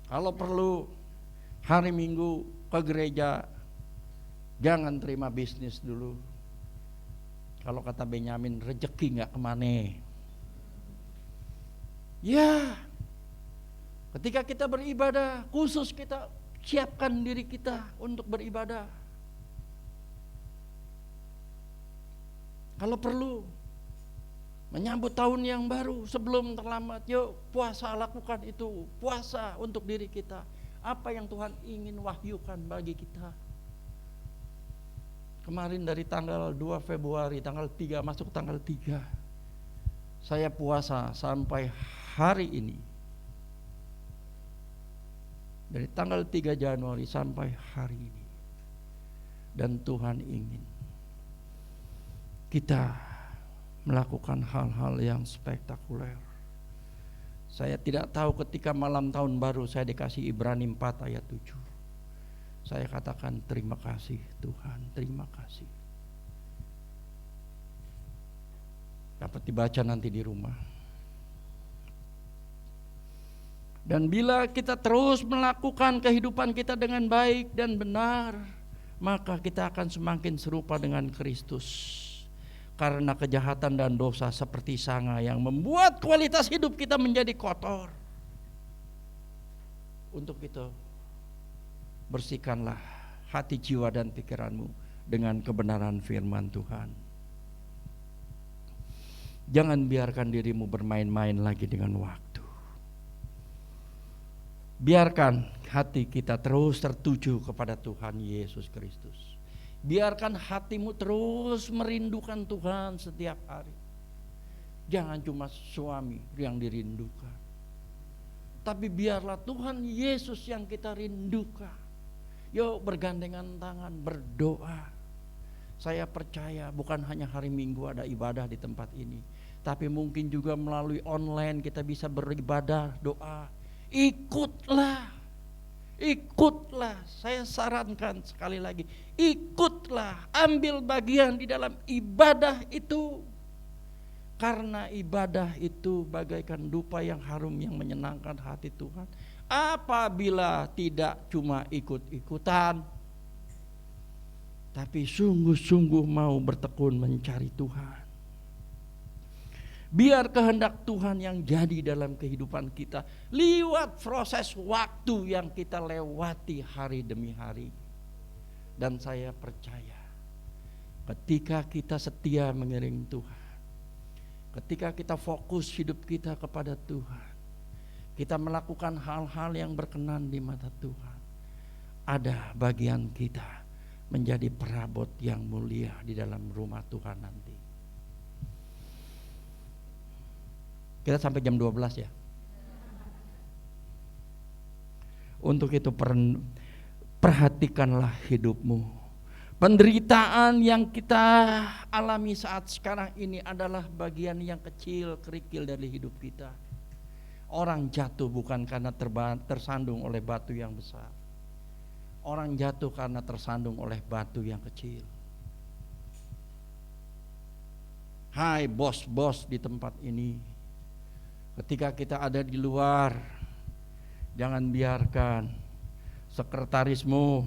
Kalau perlu hari Minggu ke gereja, jangan terima bisnis dulu. Kalau kata Benyamin, rezeki gak kemana. Ya, ketika kita beribadah, khusus kita siapkan diri kita untuk beribadah. Kalau perlu menyambut tahun yang baru sebelum terlambat, yuk puasa, lakukan itu. Puasa untuk diri kita. Apa yang Tuhan ingin wahyukan bagi kita. Kemarin dari tanggal 2 Februari, tanggal 3 masuk tanggal 3, saya puasa sampai hari ini. Dari tanggal 3 Januari sampai hari ini. Dan Tuhan ingin kita melakukan hal-hal yang spektakuler. Saya tidak tahu ketika malam tahun baru saya dikasih Ibrani 4 ayat 7. Saya katakan terima kasih Tuhan, terima kasih. Dapat dibaca nanti di rumah. Dan bila kita terus melakukan kehidupan kita dengan baik dan benar, maka kita akan semakin serupa dengan Kristus. Karena kejahatan dan dosa seperti sanga yang membuat kualitas hidup kita menjadi kotor. Untuk itu, bersihkanlah hati, jiwa, dan pikiranmu dengan kebenaran firman Tuhan. Jangan biarkan dirimu bermain-main lagi dengan waktu. Biarkan hati kita terus tertuju kepada Tuhan Yesus Kristus. Biarkan hatimu terus merindukan Tuhan setiap hari. Jangan cuma suami yang dirindukan, tapi biarlah Tuhan Yesus yang kita rindukan. Yuk bergandengan tangan berdoa. Saya percaya bukan hanya hari Minggu ada ibadah di tempat ini, tapi mungkin juga melalui online kita bisa beribadah, doa. Ikutlah, saya sarankan sekali lagi, ikutlah, ambil bagian di dalam ibadah itu. Karena ibadah itu bagaikan dupa yang harum yang menyenangkan hati Tuhan. Apabila tidak cuma ikut-ikutan, tapi sungguh-sungguh mau bertekun mencari Tuhan. Biar kehendak Tuhan yang jadi dalam kehidupan kita lewat proses waktu yang kita lewati hari demi hari. Dan saya percaya ketika kita setia mengiring Tuhan, ketika kita fokus hidup kita kepada Tuhan, kita melakukan hal-hal yang berkenan di mata Tuhan, ada bagian kita menjadi perabot yang mulia di dalam rumah Tuhan nanti. Kita sampai jam 12 ya. Untuk itu perhatikanlah hidupmu. Penderitaan yang kita alami saat sekarang ini adalah bagian yang kecil kerikil dari hidup kita. Orang jatuh bukan karena tersandung oleh batu yang besar. Orang jatuh karena tersandung oleh batu yang kecil. Hai bos-bos di tempat ini, ketika kita ada di luar, jangan biarkan sekretarismu,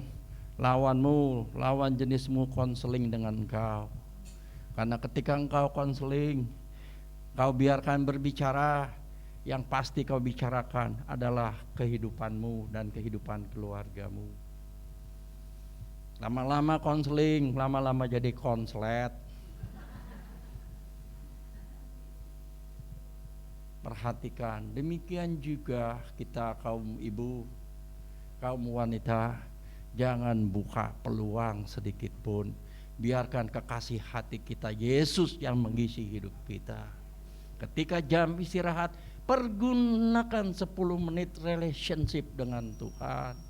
lawanmu, lawan jenismu konseling dengan engkau. Karena ketika engkau konseling, kau biarkan berbicara, yang pasti kau bicarakan adalah kehidupanmu dan kehidupan keluargamu. Lama-lama konseling, lama-lama jadi konslet. Perhatikan, demikian juga kita kaum ibu, kaum wanita, jangan buka peluang sedikit pun. Biarkan kekasih hati kita Yesus yang mengisi hidup kita. Ketika jam istirahat, pergunakan 10 menit relationship dengan Tuhan.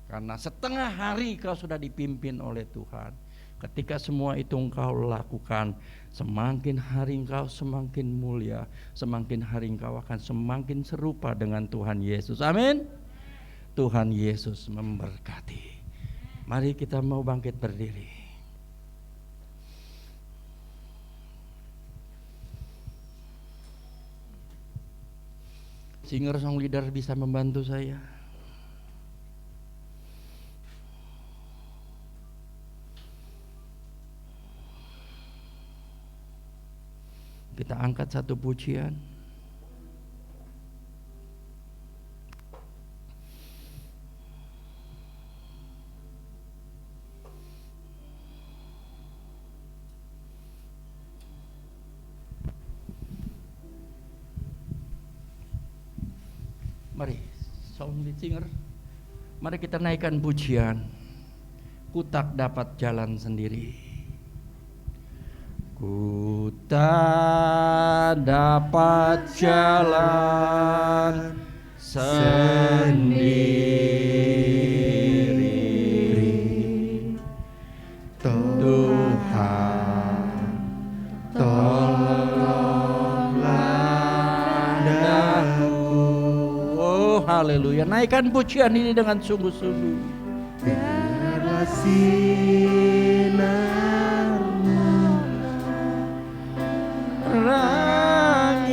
Karena setengah hari kau sudah dipimpin oleh Tuhan. Ketika semua itu engkau lakukan, semakin hari engkau semakin mulia, semakin hari engkau akan semakin serupa dengan Tuhan Yesus. Amin. Tuhan Yesus memberkati. Mari kita mau bangkit berdiri. Singer song leader bisa membantu saya. Kita angkat satu pujian. Mari, sound lead singer. Mari kita naikkan pujian. Ku tak dapat jalan sendiri. Ku tak dapat jalan sendiri. Tuhan, tolonglah aku. Oh haleluya, naikkan pujian ini dengan sungguh-sungguh. Biarlah sinar rangiku,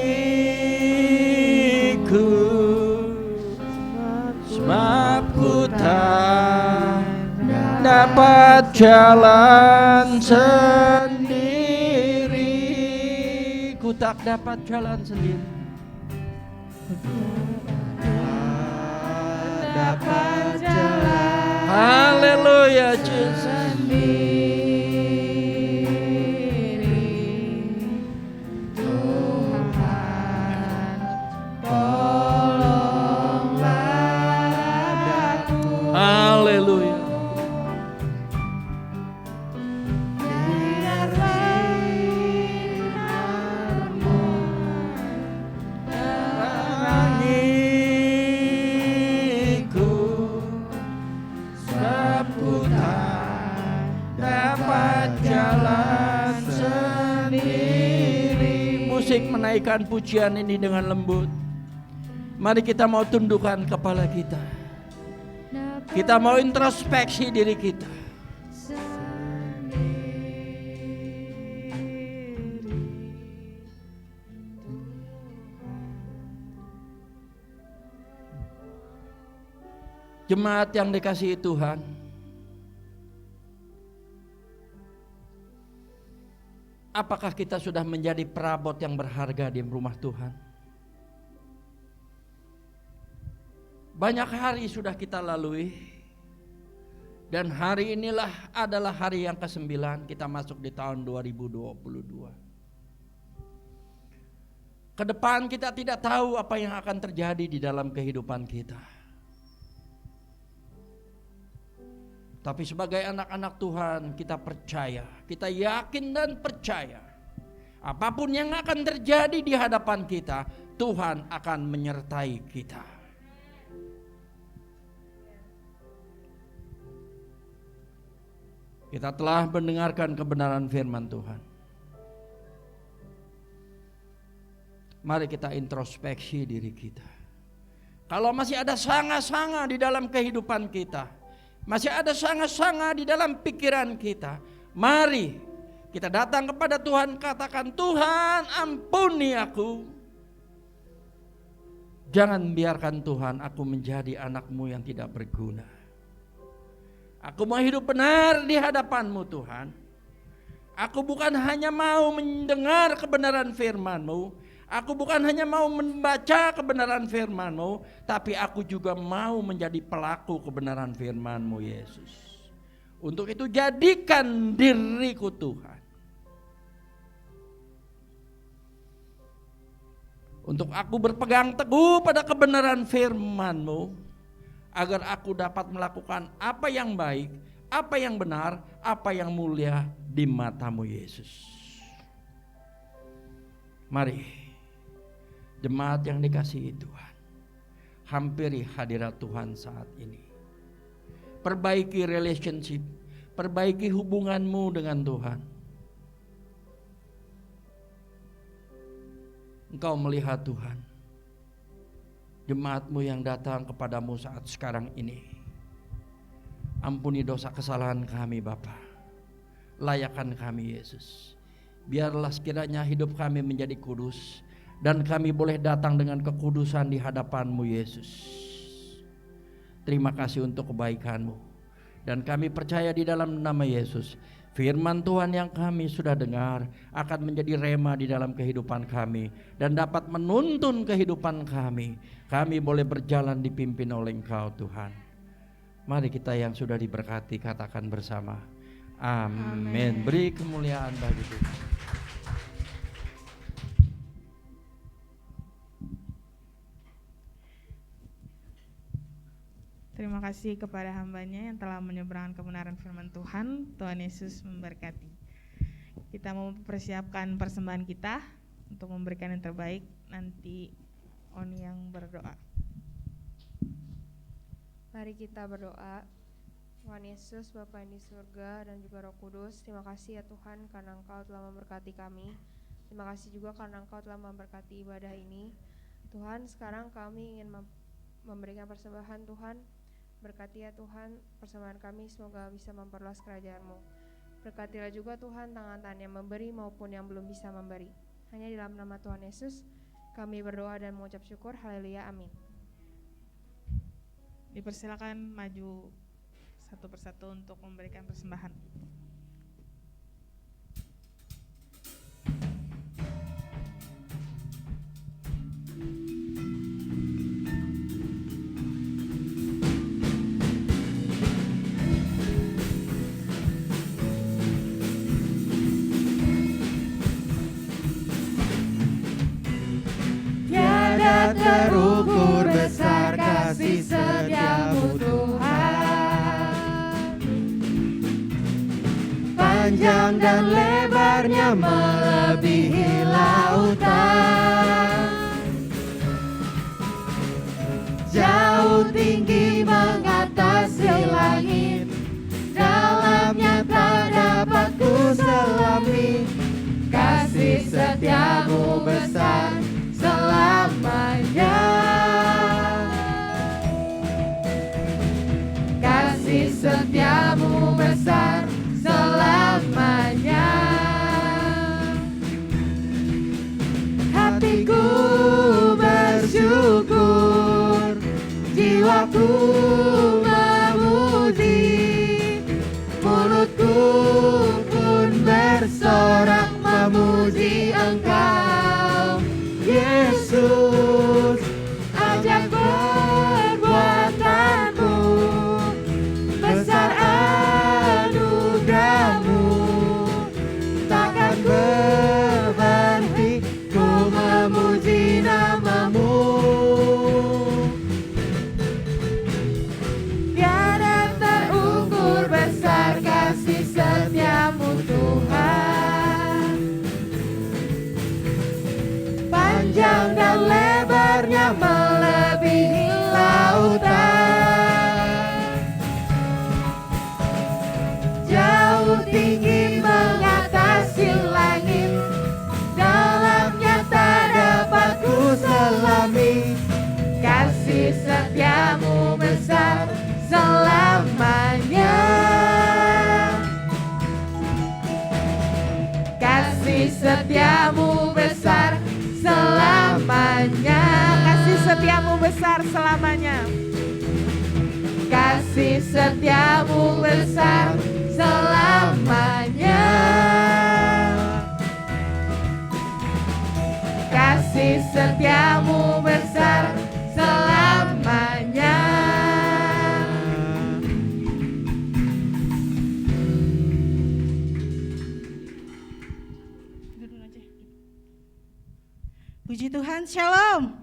sebab ku tak dapat jalan sendiri. Ku tak dapat jalan sendiri. dapat jalan. Haleluya Yesus. masing-masing menaikkan pujian ini dengan lembut. Mari kita mau tundukkan kepala kita. Kita mau introspeksi diri kita. Jemaat yang dikasihi Tuhan, apakah kita sudah menjadi perabot yang berharga di rumah Tuhan? Banyak hari sudah kita lalui, dan hari inilah adalah hari yang ke-9 kita masuk di tahun 2022. Kedepan kita tidak tahu apa yang akan terjadi di dalam kehidupan kita. Tapi sebagai anak-anak Tuhan kita percaya, kita yakin dan percaya apapun yang akan terjadi di hadapan kita, Tuhan akan menyertai kita. Kita telah mendengarkan kebenaran firman Tuhan. Mari kita introspeksi diri kita. Kalau masih ada sanga-sanga di dalam kehidupan kita, masih ada sanga-sanga di dalam pikiran kita, mari kita datang kepada Tuhan, katakan, Tuhan ampuni aku. Jangan biarkan Tuhan aku menjadi anak-Mu yang tidak berguna. Aku mau hidup benar di hadapan-Mu Tuhan. Aku bukan hanya mau mendengar kebenaran firman-Mu, aku bukan hanya mau membaca kebenaran firman-Mu, tapi aku juga mau menjadi pelaku kebenaran firman-Mu Yesus. Untuk itu jadikan diriku Tuhan, untuk aku berpegang teguh pada kebenaran firman-Mu, agar aku dapat melakukan apa yang baik, apa yang benar, apa yang mulia di mata-Mu Yesus. Mari jemaat yang dikasihi Tuhan, hampiri hadirat Tuhan saat ini. Perbaiki relationship, perbaiki hubunganmu dengan Tuhan. Engkau melihat Tuhan, jemaat-Mu yang datang kepadamu saat sekarang ini. Ampuni dosa kesalahan kami Bapa, layakkan kami Yesus. Biarlah sekiranya hidup kami menjadi kudus, dan kami boleh datang dengan kekudusan di hadapan-Mu Yesus. Terima kasih untuk kebaikan-Mu, dan kami percaya di dalam nama Yesus, firman Tuhan yang kami sudah dengar akan menjadi rema di dalam kehidupan kami, dan dapat menuntun kehidupan kami. Kami boleh berjalan dipimpin oleh Engkau Tuhan. Mari kita yang sudah diberkati katakan bersama, amin. Beri kemuliaan bagi Tuhan. Terima kasih kepada hamba-Nya yang telah menyeberangkan kebenaran firman Tuhan. Tuhan Yesus memberkati. Kita mau mempersiapkan persembahan kita untuk memberikan yang terbaik. Nanti Oni yang berdoa. Mari kita berdoa. Tuhan Yesus, Bapa yang di surga dan juga Roh Kudus, terima kasih ya Tuhan karena Engkau telah memberkati kami. Terima kasih juga karena Engkau telah memberkati ibadah ini. Tuhan, sekarang kami ingin memberikan persembahan Tuhan. Berkati ya Tuhan persembahan kami, semoga bisa memperluas kerajaan-Mu. Berkatilah juga Tuhan tangan-tangan yang memberi maupun yang belum bisa memberi. Hanya di dalam nama Tuhan Yesus kami berdoa dan mengucap syukur. Haleluya, amin. Dipersilakan maju satu persatu untuk memberikan persembahan. Terukur besar kasih setia-Mu Tuhan, panjang dan lebarnya melebihi lautan, jauh tinggi mengatasi langit, dalamnya tak dapat ku selami. Kasih setia-Mu besar hatiku bersyukur, jiwaku memuji, mulutku pun bersorak memuji Engkau, Yesus. Ajak perbuatanmu, besar anugerahmu, takkan berhenti ku memuji namamu. Tiada terukur besar kasih setiamu Tuhan, panjang dan lebarnya melebihi lautan, jauh tinggi mengatasi langit, dalamnya tak dapat ku selami. Kasih setiamu besar selamanya, kasih setiamu besar selamanya, Kasih setiamu besar selamanya. kasih setiamu besar selamanya, kasih setiamu besar selamanya. Puji Tuhan, shalom.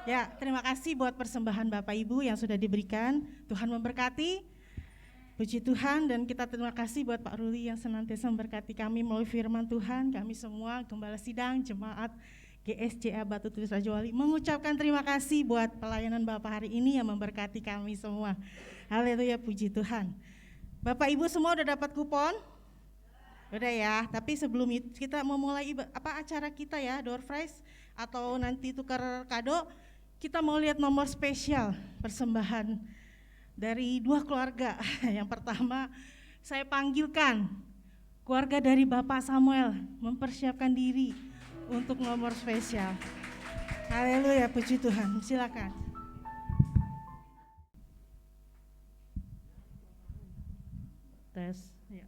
Ya, terima kasih buat persembahan Bapak Ibu yang sudah diberikan. Tuhan memberkati. Puji Tuhan, dan kita terima kasih buat Pak Ruli yang senantiasa memberkati kami melalui firman Tuhan. Kami semua Gembala Sidang, Jemaat GSCA Batu Tulis Raja Wali mengucapkan terima kasih buat pelayanan Bapak hari ini yang memberkati kami semua. Haleluya, puji Tuhan. Bapak Ibu semua udah dapat kupon? Udah ya, tapi sebelum itu kita memulai acara kita ya, door prize atau nanti tukar kado, kita mau lihat nomor spesial persembahan dari dua keluarga. Yang pertama, saya panggilkan keluarga dari Bapak Samuel mempersiapkan diri untuk nomor spesial. Haleluya, puji Tuhan. Silakan. Tes. Ya.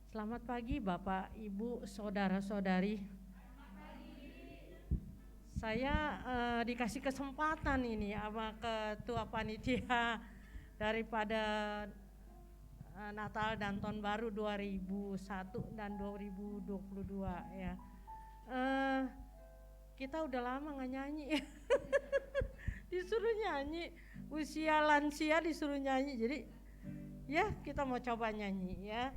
Selamat pagi Bapak, Ibu, saudara-saudari. Saya dikasih kesempatan ini sama Ketua Panitia daripada Natal dan Tahun Baru 2001 dan 2022 ya. Kita udah lama nggak nyanyi, disuruh nyanyi, usia lansia disuruh nyanyi, jadi ya kita mau coba nyanyi ya.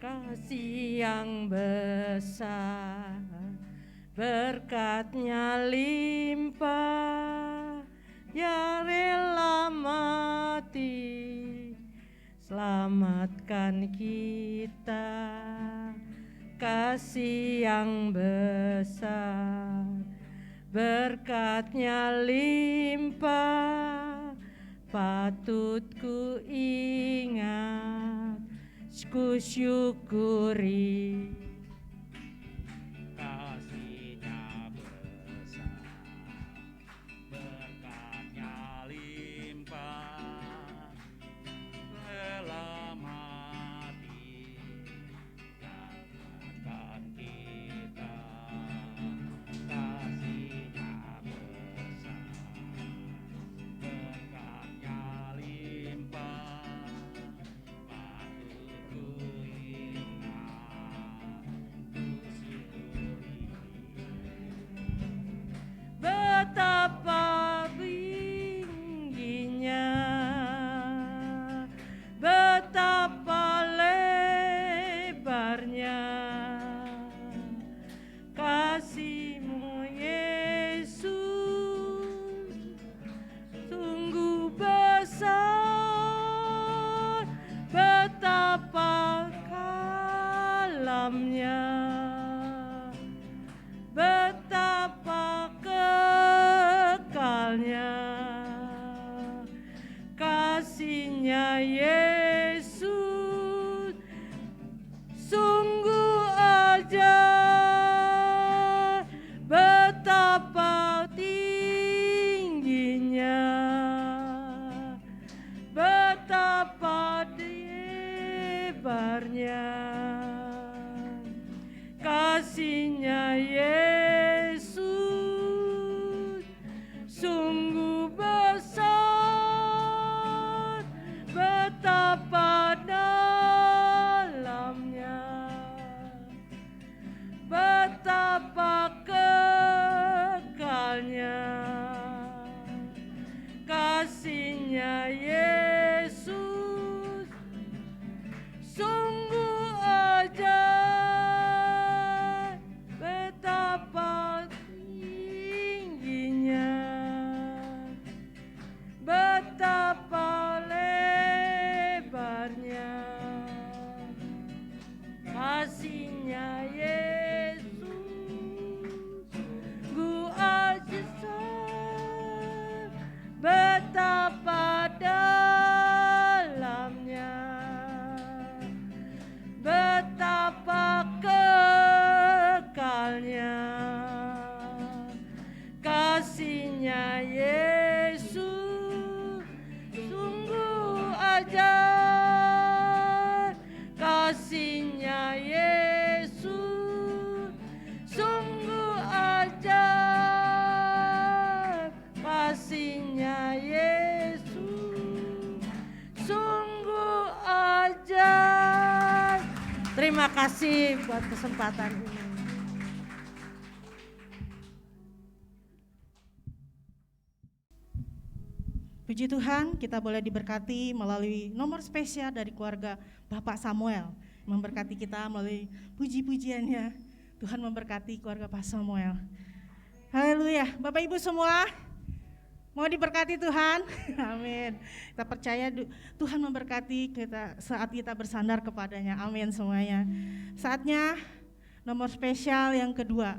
Kasih yang besar, berkat-Nya limpah, ya rela mati, selamatkan kita. Kasih yang besar, berkat-Nya limpah, patut ku ingat, ku syukuri. Kasih-Nya besar, berkat-Nya limpah, rela mati, selamatkan kita. Kasih-Nya besar, berkat-Nya limpah, patut ku ingat, kasihnya Yesus sungguh ajaib, betapa tingginya, betapa lebarnya kasihnya Yesus, sungguh ajaib, betapa dalamnya, betapa kekalnya kasihnya Yesus, sungguh ajaib, kasihnya Yesus, sungguh ajaib, kasihnya Yesus, sungguh ajaib. Terima kasih buat kesempatan ini. Puji Tuhan, kita boleh diberkati melalui nomor spesial dari keluarga Bapak Samuel. Memberkati kita melalui puji-pujiannya. Tuhan memberkati keluarga Pak Samuel. Haleluya. Bapak Ibu semua, mau diberkati Tuhan? Amin. Kita percaya Tuhan memberkati kita saat kita bersandar kepadanya. Amin semuanya. Saatnya nomor spesial yang kedua.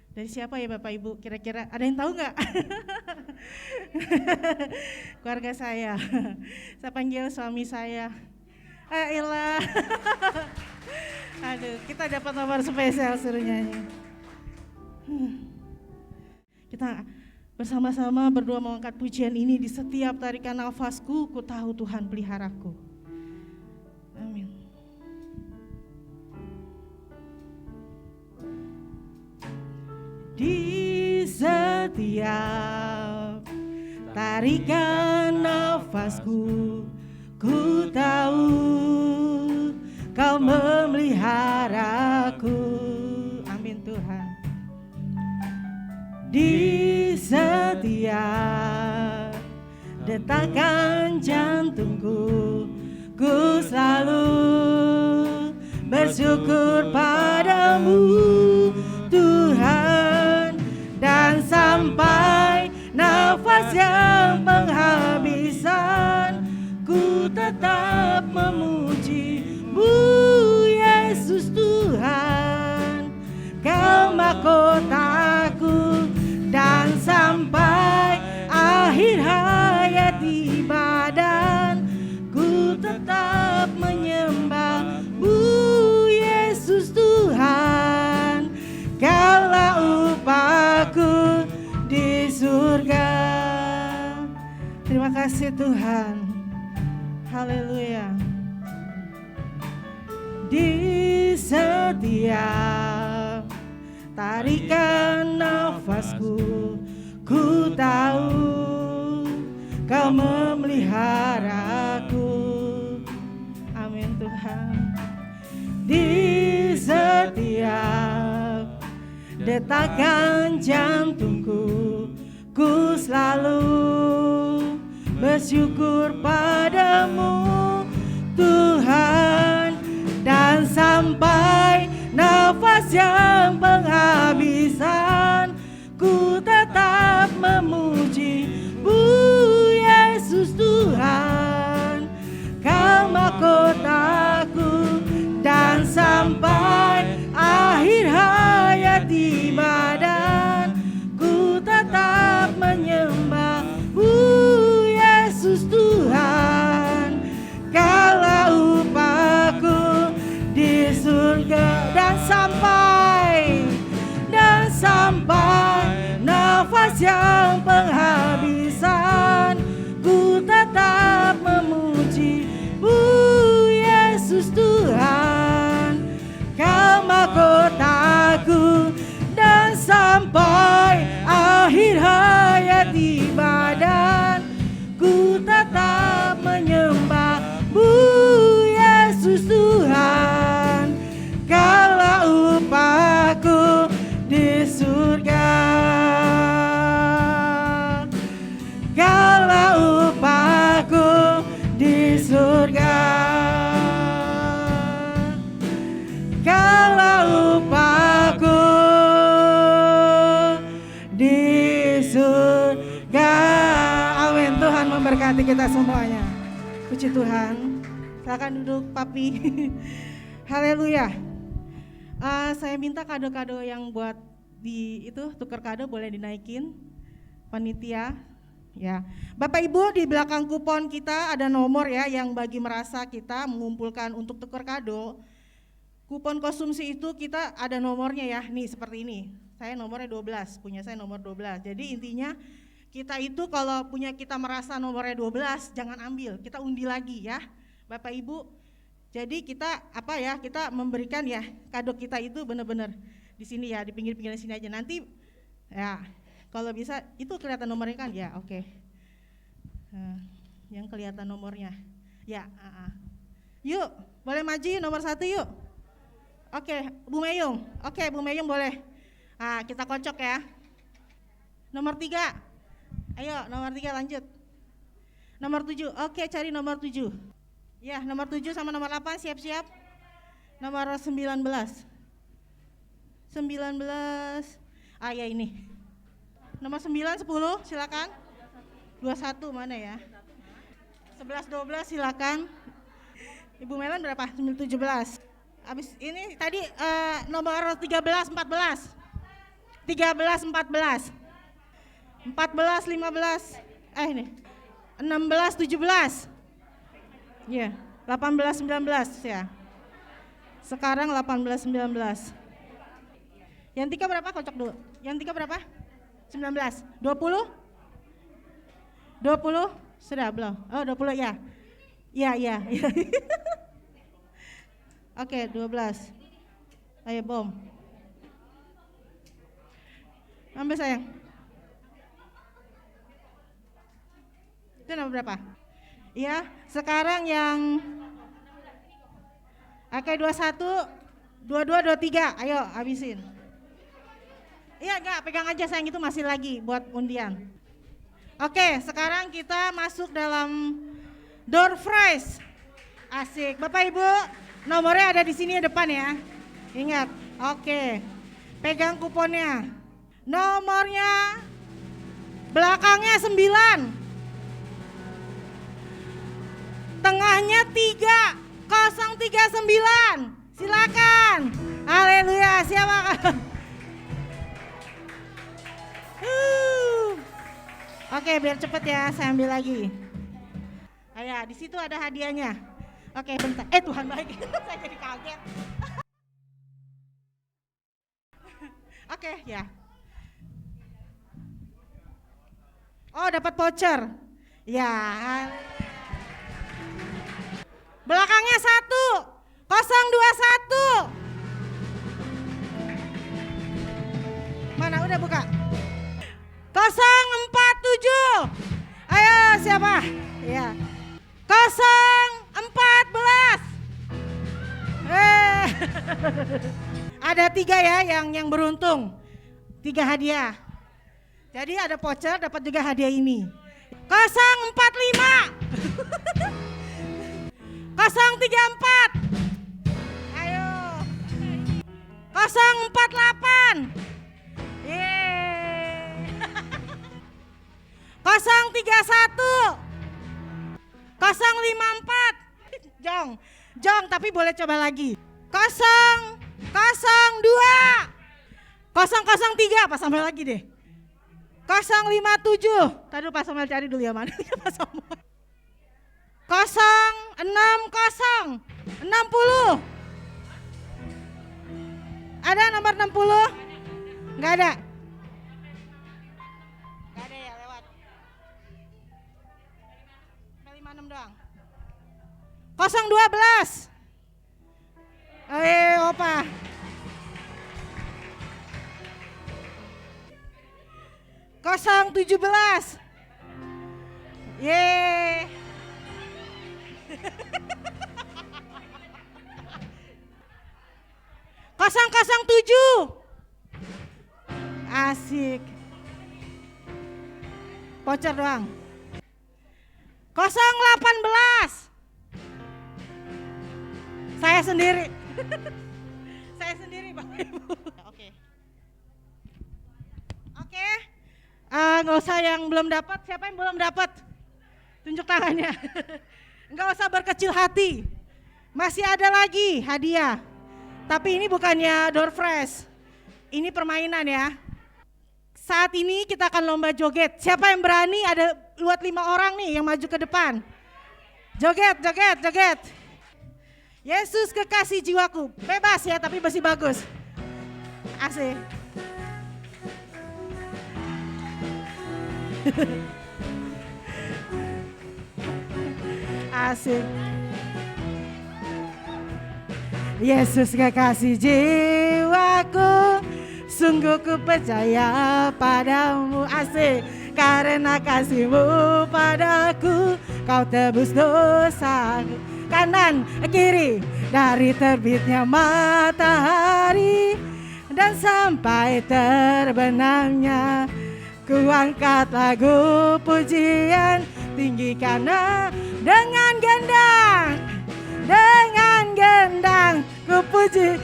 Dari siapa ya Bapak Ibu? Kira-kira ada yang tahu nggak? Keluarga saya. Saya panggil suami saya. Elah. Aduh, kita dapat nomor spesial suruh nyanyi. Kita bersama-sama berdua mengangkat pujian ini. Di setiap tarikan nafasku, ku tahu Tuhan peliharaku. Amin. Di setiap tarikan nafasku, ku tahu Kau memeliharaku. Amin Tuhan. Di setiap detakan jantungku, ku selalu bersyukur padamu Tuhan, dan sampai nafas yang penghabisan, ku tetap memuji-Mu Yesus Tuhan. Kau mahkotaku, dan sampai akhir hayat di badan, ku tetap menyembah-Mu Yesus Tuhan. Kaulah upahku di surga. Terima kasih Tuhan. Haleluya. Di setiap tarikan nafasku, ku tahu Kau memeliharaku. Amin Tuhan. Di setiap detakan jantungku, ku selalu bersyukur padamu Tuhan, dan sampai nafas yang penghabisan, ku tetap memuji-Mu Yesus Tuhan. Kau mahkotaku, dan sampai akhir hayat di badan, ku tetap menyembah-Mu Yesus Tuhan. Kaulah upahku di surga, dan sampai Kaulah upahku di surga. Kaulah upahku di surga. Amin. Tuhan memberkati kita semuanya. Puji Tuhan. Silakan duduk, Papi. Haleluya. Saya minta kado-kado yang buat di itu tukar kado boleh dinaikin, panitia. Ya, Bapak Ibu, di belakang kupon kita ada nomor ya, yang bagi merasa kita mengumpulkan untuk tukar kado. Kupon konsumsi itu kita ada nomornya ya, nih seperti ini. Saya nomornya 12, punya saya nomor 12. Jadi intinya kita itu kalau punya kita merasa nomornya 12, jangan ambil, kita undi lagi ya Bapak Ibu. Jadi kita kita memberikan ya kado kita itu benar-benar di sini ya, di pinggir-pinggir sini aja. Nanti ya kalau bisa itu kelihatan nomornya kan ya, oke. Yang kelihatan nomornya ya. Yuk boleh maju yuk, nomor 1 yuk. Oke, Bu Meyung. Oke, Bu Meyung boleh. Kita kocok ya. Nomor 3. Ayo, nomor 3 lanjut. Nomor 7. Oke, cari nomor 7. Ya, nomor 7 sama nomor 8 siap-siap. Nomor 19. 19. Ya ini. Nomor 9, 10 silakan. 21 mana ya? 11, 12 silakan. Ibu Melan berapa? 17. Habis ini tadi nomor 13, 14. 13, 14. 14, 15. Ini. 16, 17. Ya, 18, 19 ya. Sekarang 18, 19. Yang 3 berapa? Kocok dulu. Yang 3 berapa? 19. 20? 20? Sudah belum? Oh, 20 ya. Iya. Oke, 12. Ayo bom. Ambil sayang. Itu nomor berapa? Iya, sekarang yang oke 21, 22, 23. Ayo habisin. Iya enggak, pegang aja sayang, itu masih lagi buat undian. Oke, sekarang kita masuk dalam door prize. Asik. Bapak Ibu, nomornya ada di sini depan ya. Ingat. Oke. Pegang kuponnya. Nomornya belakangnya 9. Tengahnya 3, 039. Silakan. Haleluya. Siapa? Oke, biar cepet ya, saya ambil lagi. Ayo, di situ ada hadiahnya. Oke, bentar. Tuhan baik. Saya jadi kaget. Oke, ya. Oh, dapat voucher. Ya. Belakangnya 1, 021. Mana udah buka? 047. Ayo siapa? Ya. 014. Ada 3 ya yang beruntung. 3 hadiah. Jadi ada voucher, dapat juga hadiah ini. 045. 034. Ayo. 048. 031. 054. Jong, tapi boleh coba lagi. 002. 003, Pak Samuel lagi deh. 057. Tadi Pak Samuel cari dulu ya, mana ya Pak Samuel. 060. 60. Ada nomor 60? Enggak ada. Enggak ada ya, lewat. 56 doang. 012. Ayo, Opa. 017. Yeay. Kosong 07. Asik. Voucher doang. 018. Saya sendiri. Saya sendiri Bapak Ibu. Oke. Oke. Nggak usah yang belum dapat. Siapa yang belum dapat? Tunjuk tangannya. Nggak usah berkecil hati. Masih ada lagi hadiah. Tapi ini bukannya door fresh. Ini permainan ya. Saat ini kita akan lomba joget. Siapa yang berani? Ada buat 5 orang nih yang maju ke depan. Joget, joget, joget. Yesus kekasih jiwaku. Bebas ya, tapi masih bagus. Asik. Asik. Yesus kekasih jiwaku, sungguh ku percaya padamu. Asik. Karena kasih-Mu padaku, Kau tebus dosaku. Kanan, kiri, dari terbitnya matahari dan sampai terbenamnya, ku angkat lagu pujian tinggikan dengan gendang, ku puji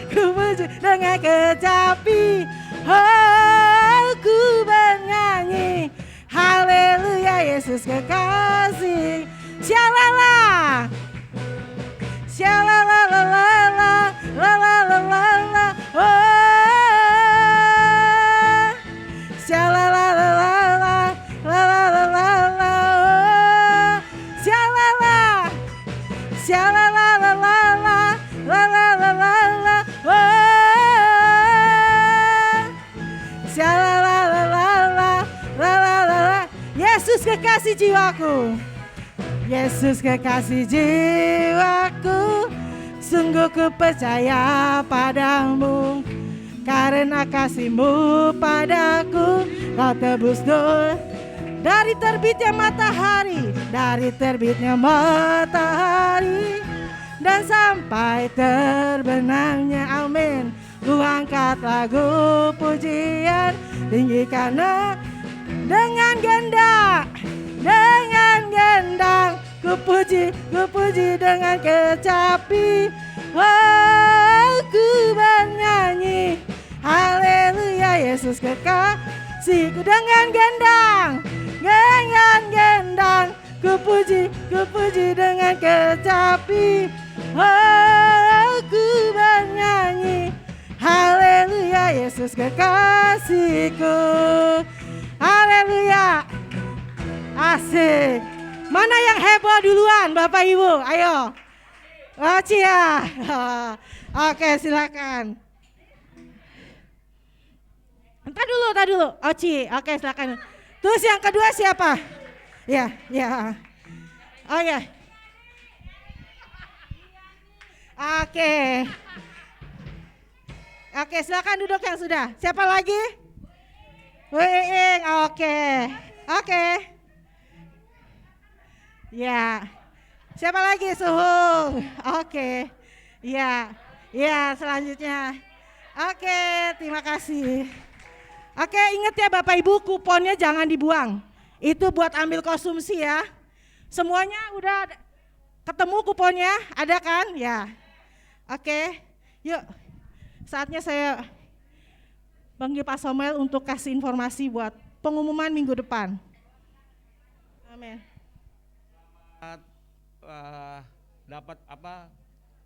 dengan kecapi. Oh, ku bernyanyi, haleluya Yesus kekasih. Shalala, shalala la la la la la la la la, oh, shalala la la la la la la la la, oh, shalala, shalala la la la la la la la la, oh, shalala la la la la la la la. Yesus kekasih jiwaku, Yesus kekasih jiwaku, sungguh ku percaya padamu. Karena kasih-Mu padaku, Kau tebus dosa. Dari terbitnya matahari, dari terbitnya matahari dan sampai terbenamnya, amin. Ku angkat lagu pujian tinggikan dengan gendang, ku puji dengan kecapi. Oh, ku bernyanyi, haleluya Yesus kekasihku. Dengan gendang, ku puji dengan kecapi. Oh, ku bernyanyi, haleluya Yesus kekasihku. Haleluya. Asik. Mana yang heboh duluan Bapak Ibu? Ayo. Oh cia. Oke silakan. Entar dulu. Oci. Oke silakan. Terus yang kedua siapa? Ya. Oh ya. Oke silakan duduk yang sudah. Siapa lagi? Weing. Oke. Ya. Siapa lagi? Suhung. Oke. Ya, selanjutnya. Oke, terima kasih. Oke, ingat ya Bapak Ibu, kuponnya jangan dibuang. Itu buat ambil konsumsi ya. Semuanya udah ketemu kuponnya? Ada kan? Ya. Oke. Yuk. Saatnya saya panggil Pak Samuel untuk kasih informasi buat pengumuman minggu depan. Amin. Dapat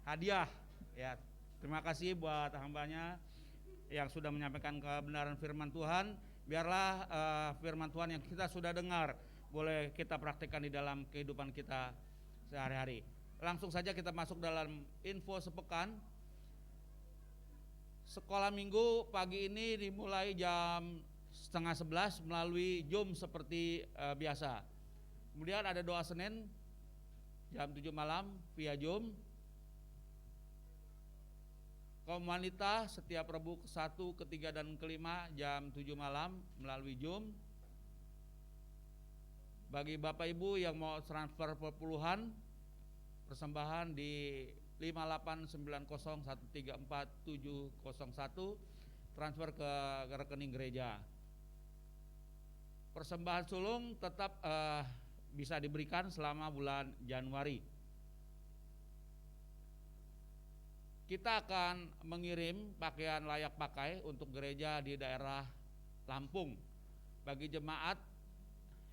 hadiah ya. Terima kasih buat hambanya yang sudah menyampaikan kebenaran firman Tuhan. Biarlah firman Tuhan yang kita sudah dengar boleh kita praktikkan di dalam kehidupan kita sehari-hari. Langsung saja kita masuk dalam info sepekan. Sekolah minggu pagi ini dimulai jam 10:30 melalui Zoom seperti biasa. Kemudian ada doa Senin jam 7 malam via Zoom. Kaum wanita setiap Rabu ke-1, ke-3, dan ke-5 jam 7 malam melalui Zoom. Bagi Bapak Ibu yang mau transfer perpuluhan, persembahan di 5890134701 transfer ke rekening gereja. Persembahan sulung tetap bisa diberikan selama bulan Januari. Kita akan mengirim pakaian layak pakai untuk gereja di daerah Lampung bagi jemaat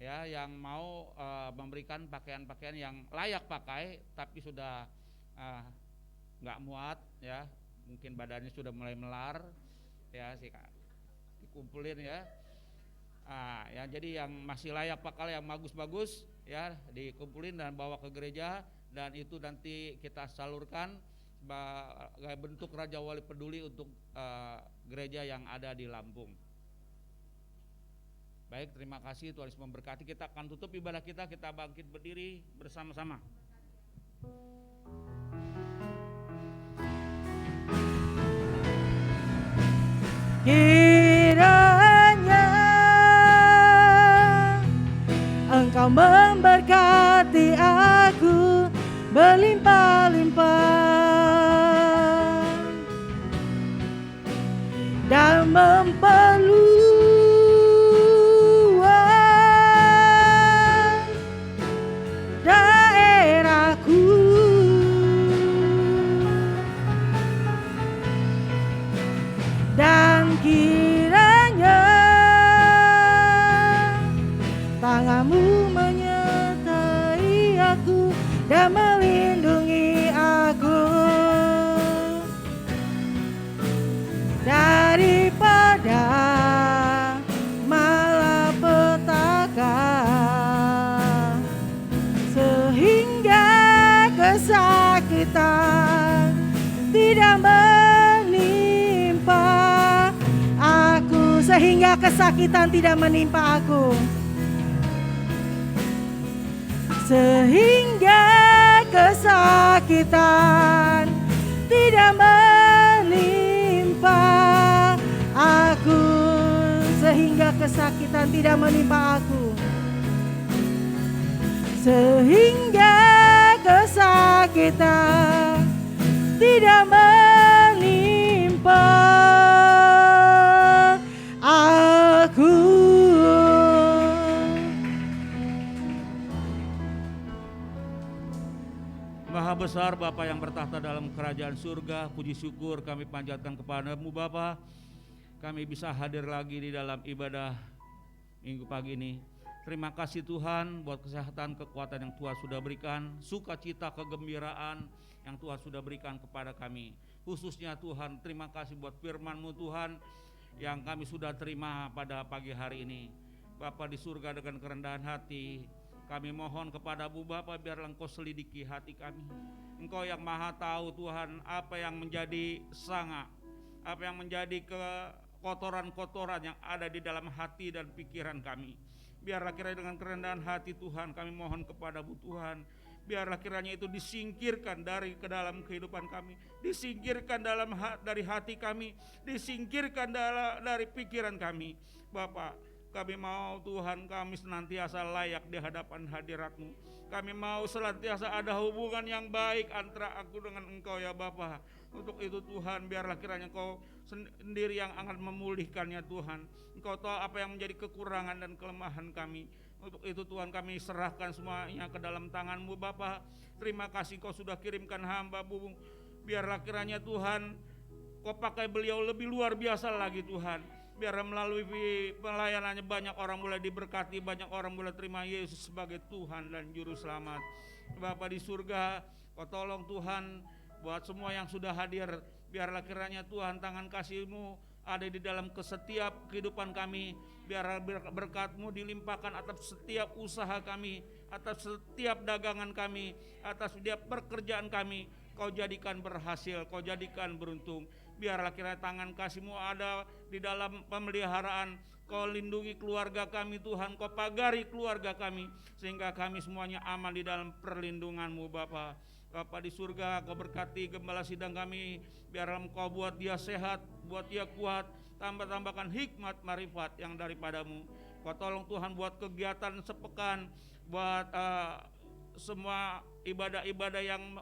ya yang mau memberikan pakaian-pakaian yang layak pakai tapi sudah nggak muat ya, mungkin badannya sudah mulai melar ya, dikumpulin ya. Ya jadi yang masih layak pakai yang bagus-bagus ya dikumpulin dan bawa ke gereja, dan itu nanti kita salurkan sebagai bentuk Raja Wali Peduli untuk gereja yang ada di Lampung. Baik, terima kasih, Tuhan Yesus memberkati. Kita akan tutup ibadah kita bangkit berdiri bersama-sama. Kiranya Engkau memberkati aku berlimpah-limpah dan memperluas daerahku, dan kiranya tanganmu menyertai aku dan melindungi aku daripada malapetaka, sehingga kesakitan tidak menimpa aku, sehingga kesakitan tidak menimpa aku, sehingga kesakitan tidak menimpa aku, sehingga kesakitan tidak menimpa aku, sehingga kesakitan tidak menimpa aku. Maha besar Bapa yang bertahta dalam kerajaan surga, puji syukur kami panjatkan kepadamu Bapa. Kami bisa hadir lagi di dalam ibadah minggu pagi ini. Terima kasih Tuhan buat kesehatan, kekuatan yang Tuhan sudah berikan, sukacita, kegembiraan yang Tuhan sudah berikan kepada kami. Khususnya Tuhan, terima kasih buat firman-Mu Tuhan yang kami sudah terima pada pagi hari ini. Bapa di surga, dengan kerendahan hati kami mohon kepada-Mu Bapa, biarlah Engkau selidiki hati kami. Engkau yang maha tahu Tuhan apa yang menjadi sanga, apa yang menjadi kotoran-kotoran yang ada di dalam hati dan pikiran kami. Biarlah kiranya dengan kerendahan hati Tuhan kami mohon kepada-Mu Tuhan, biarlah kiranya itu disingkirkan dari ke dalam kehidupan kami, disingkirkan dari hati kami, disingkirkan dari pikiran kami. Bapa, kami mau Tuhan kami senantiasa layak di hadapan hadirat-Mu. Kami mau senantiasa ada hubungan yang baik antara aku dengan Engkau ya Bapa. Untuk itu Tuhan, biarlah kiranya Engkau sendiri yang akan memulihkannya Tuhan. Engkau tahu apa yang menjadi kekurangan dan kelemahan kami. Untuk itu Tuhan, kami serahkan semuanya ke dalam tangan-Mu Bapa. Terima kasih Kau sudah kirimkan hamba-Mu. Biarlah kiranya Tuhan Kau pakai beliau lebih luar biasa lagi Tuhan. Biar melalui pelayanannya banyak orang mulai diberkati, banyak orang mulai terima Yesus sebagai Tuhan dan Juru Selamat. Bapa di surga, Kau tolong Tuhan buat semua yang sudah hadir. Biarlah kiranya Tuhan tangan kasih-Mu ada di dalam setiap kehidupan kami. Biar berkat-Mu dilimpahkan atas setiap usaha kami, atas setiap dagangan kami, atas setiap pekerjaan kami. Kau jadikan berhasil, Kau jadikan beruntung. Biarlah kiranya tangan kasih-Mu ada di dalam pemeliharaan. Kau lindungi keluarga kami Tuhan, Kau pagari keluarga kami, sehingga kami semuanya aman di dalam perlindungan-Mu Bapa. Bapa di surga, Kau berkati gembala sidang kami, biarlah Kau buat dia sehat, buat dia kuat, tambahkan hikmat marifat yang daripada-Mu. Kau tolong Tuhan buat kegiatan sepekan, buat semua ibadah-ibadah yang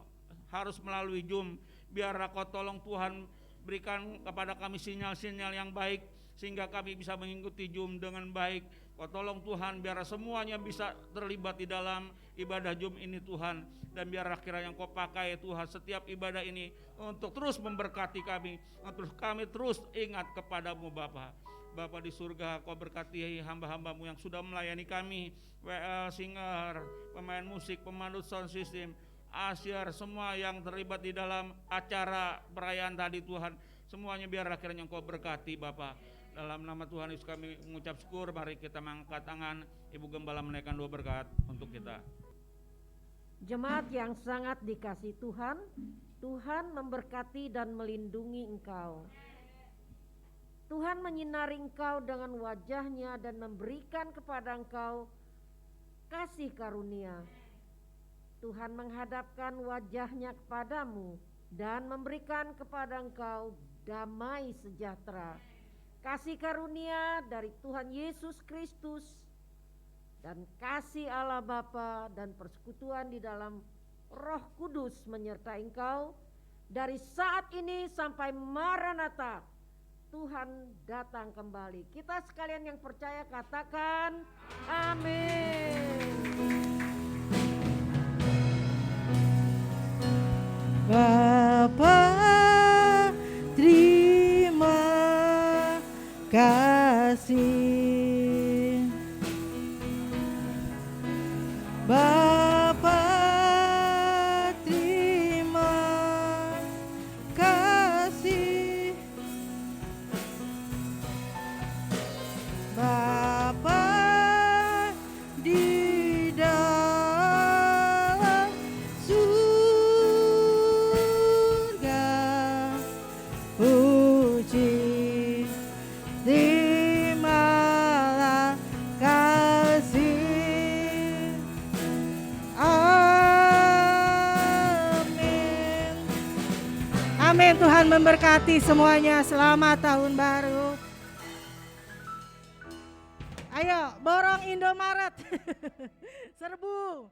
harus melalui Zoom. Biarlah Kau tolong Tuhan, berikan kepada kami sinyal-sinyal yang baik, sehingga kami bisa mengikuti Zoom dengan baik. Kau tolong Tuhan biar semuanya bisa terlibat di dalam ibadah Zoom ini Tuhan, dan biar kiranya Kau pakai Tuhan setiap ibadah ini untuk terus memberkati kami, untuk kami terus ingat kepadamu Bapa. Bapa di surga, Kau berkati hamba-hambamu yang sudah melayani kami, WL, singer, pemain musik, pemandu sound system, asyar, semua yang terlibat di dalam acara perayaan tadi Tuhan, semuanya biar akhirnya Kau berkati Bapa. Dalam nama Tuhan Yesus kami mengucap syukur. Mari kita mengangkat tangan, Ibu Gembala menaikkan doa berkat untuk kita. Jemaat yang sangat dikasihi Tuhan, Tuhan memberkati dan melindungi engkau. Tuhan menyinari engkau dengan wajah-Nya dan memberikan kepada engkau kasih karunia. Tuhan menghadapkan wajah-Nya kepadamu dan memberikan kepada engkau damai sejahtera. Kasih karunia dari Tuhan Yesus Kristus dan kasih Allah Bapa dan persekutuan di dalam Roh Kudus menyertai engkau dari saat ini sampai Maranatha, Tuhan datang kembali. Kita sekalian yang percaya katakan amin. Bapa, terima kasih. Bapa, terima kasih. Bapa di dalam surga, puji terimalah kasih. Amin. Amin. Tuhan memberkati semuanya. Selamat tahun baru. Ayo borong Indomaret. Serbu.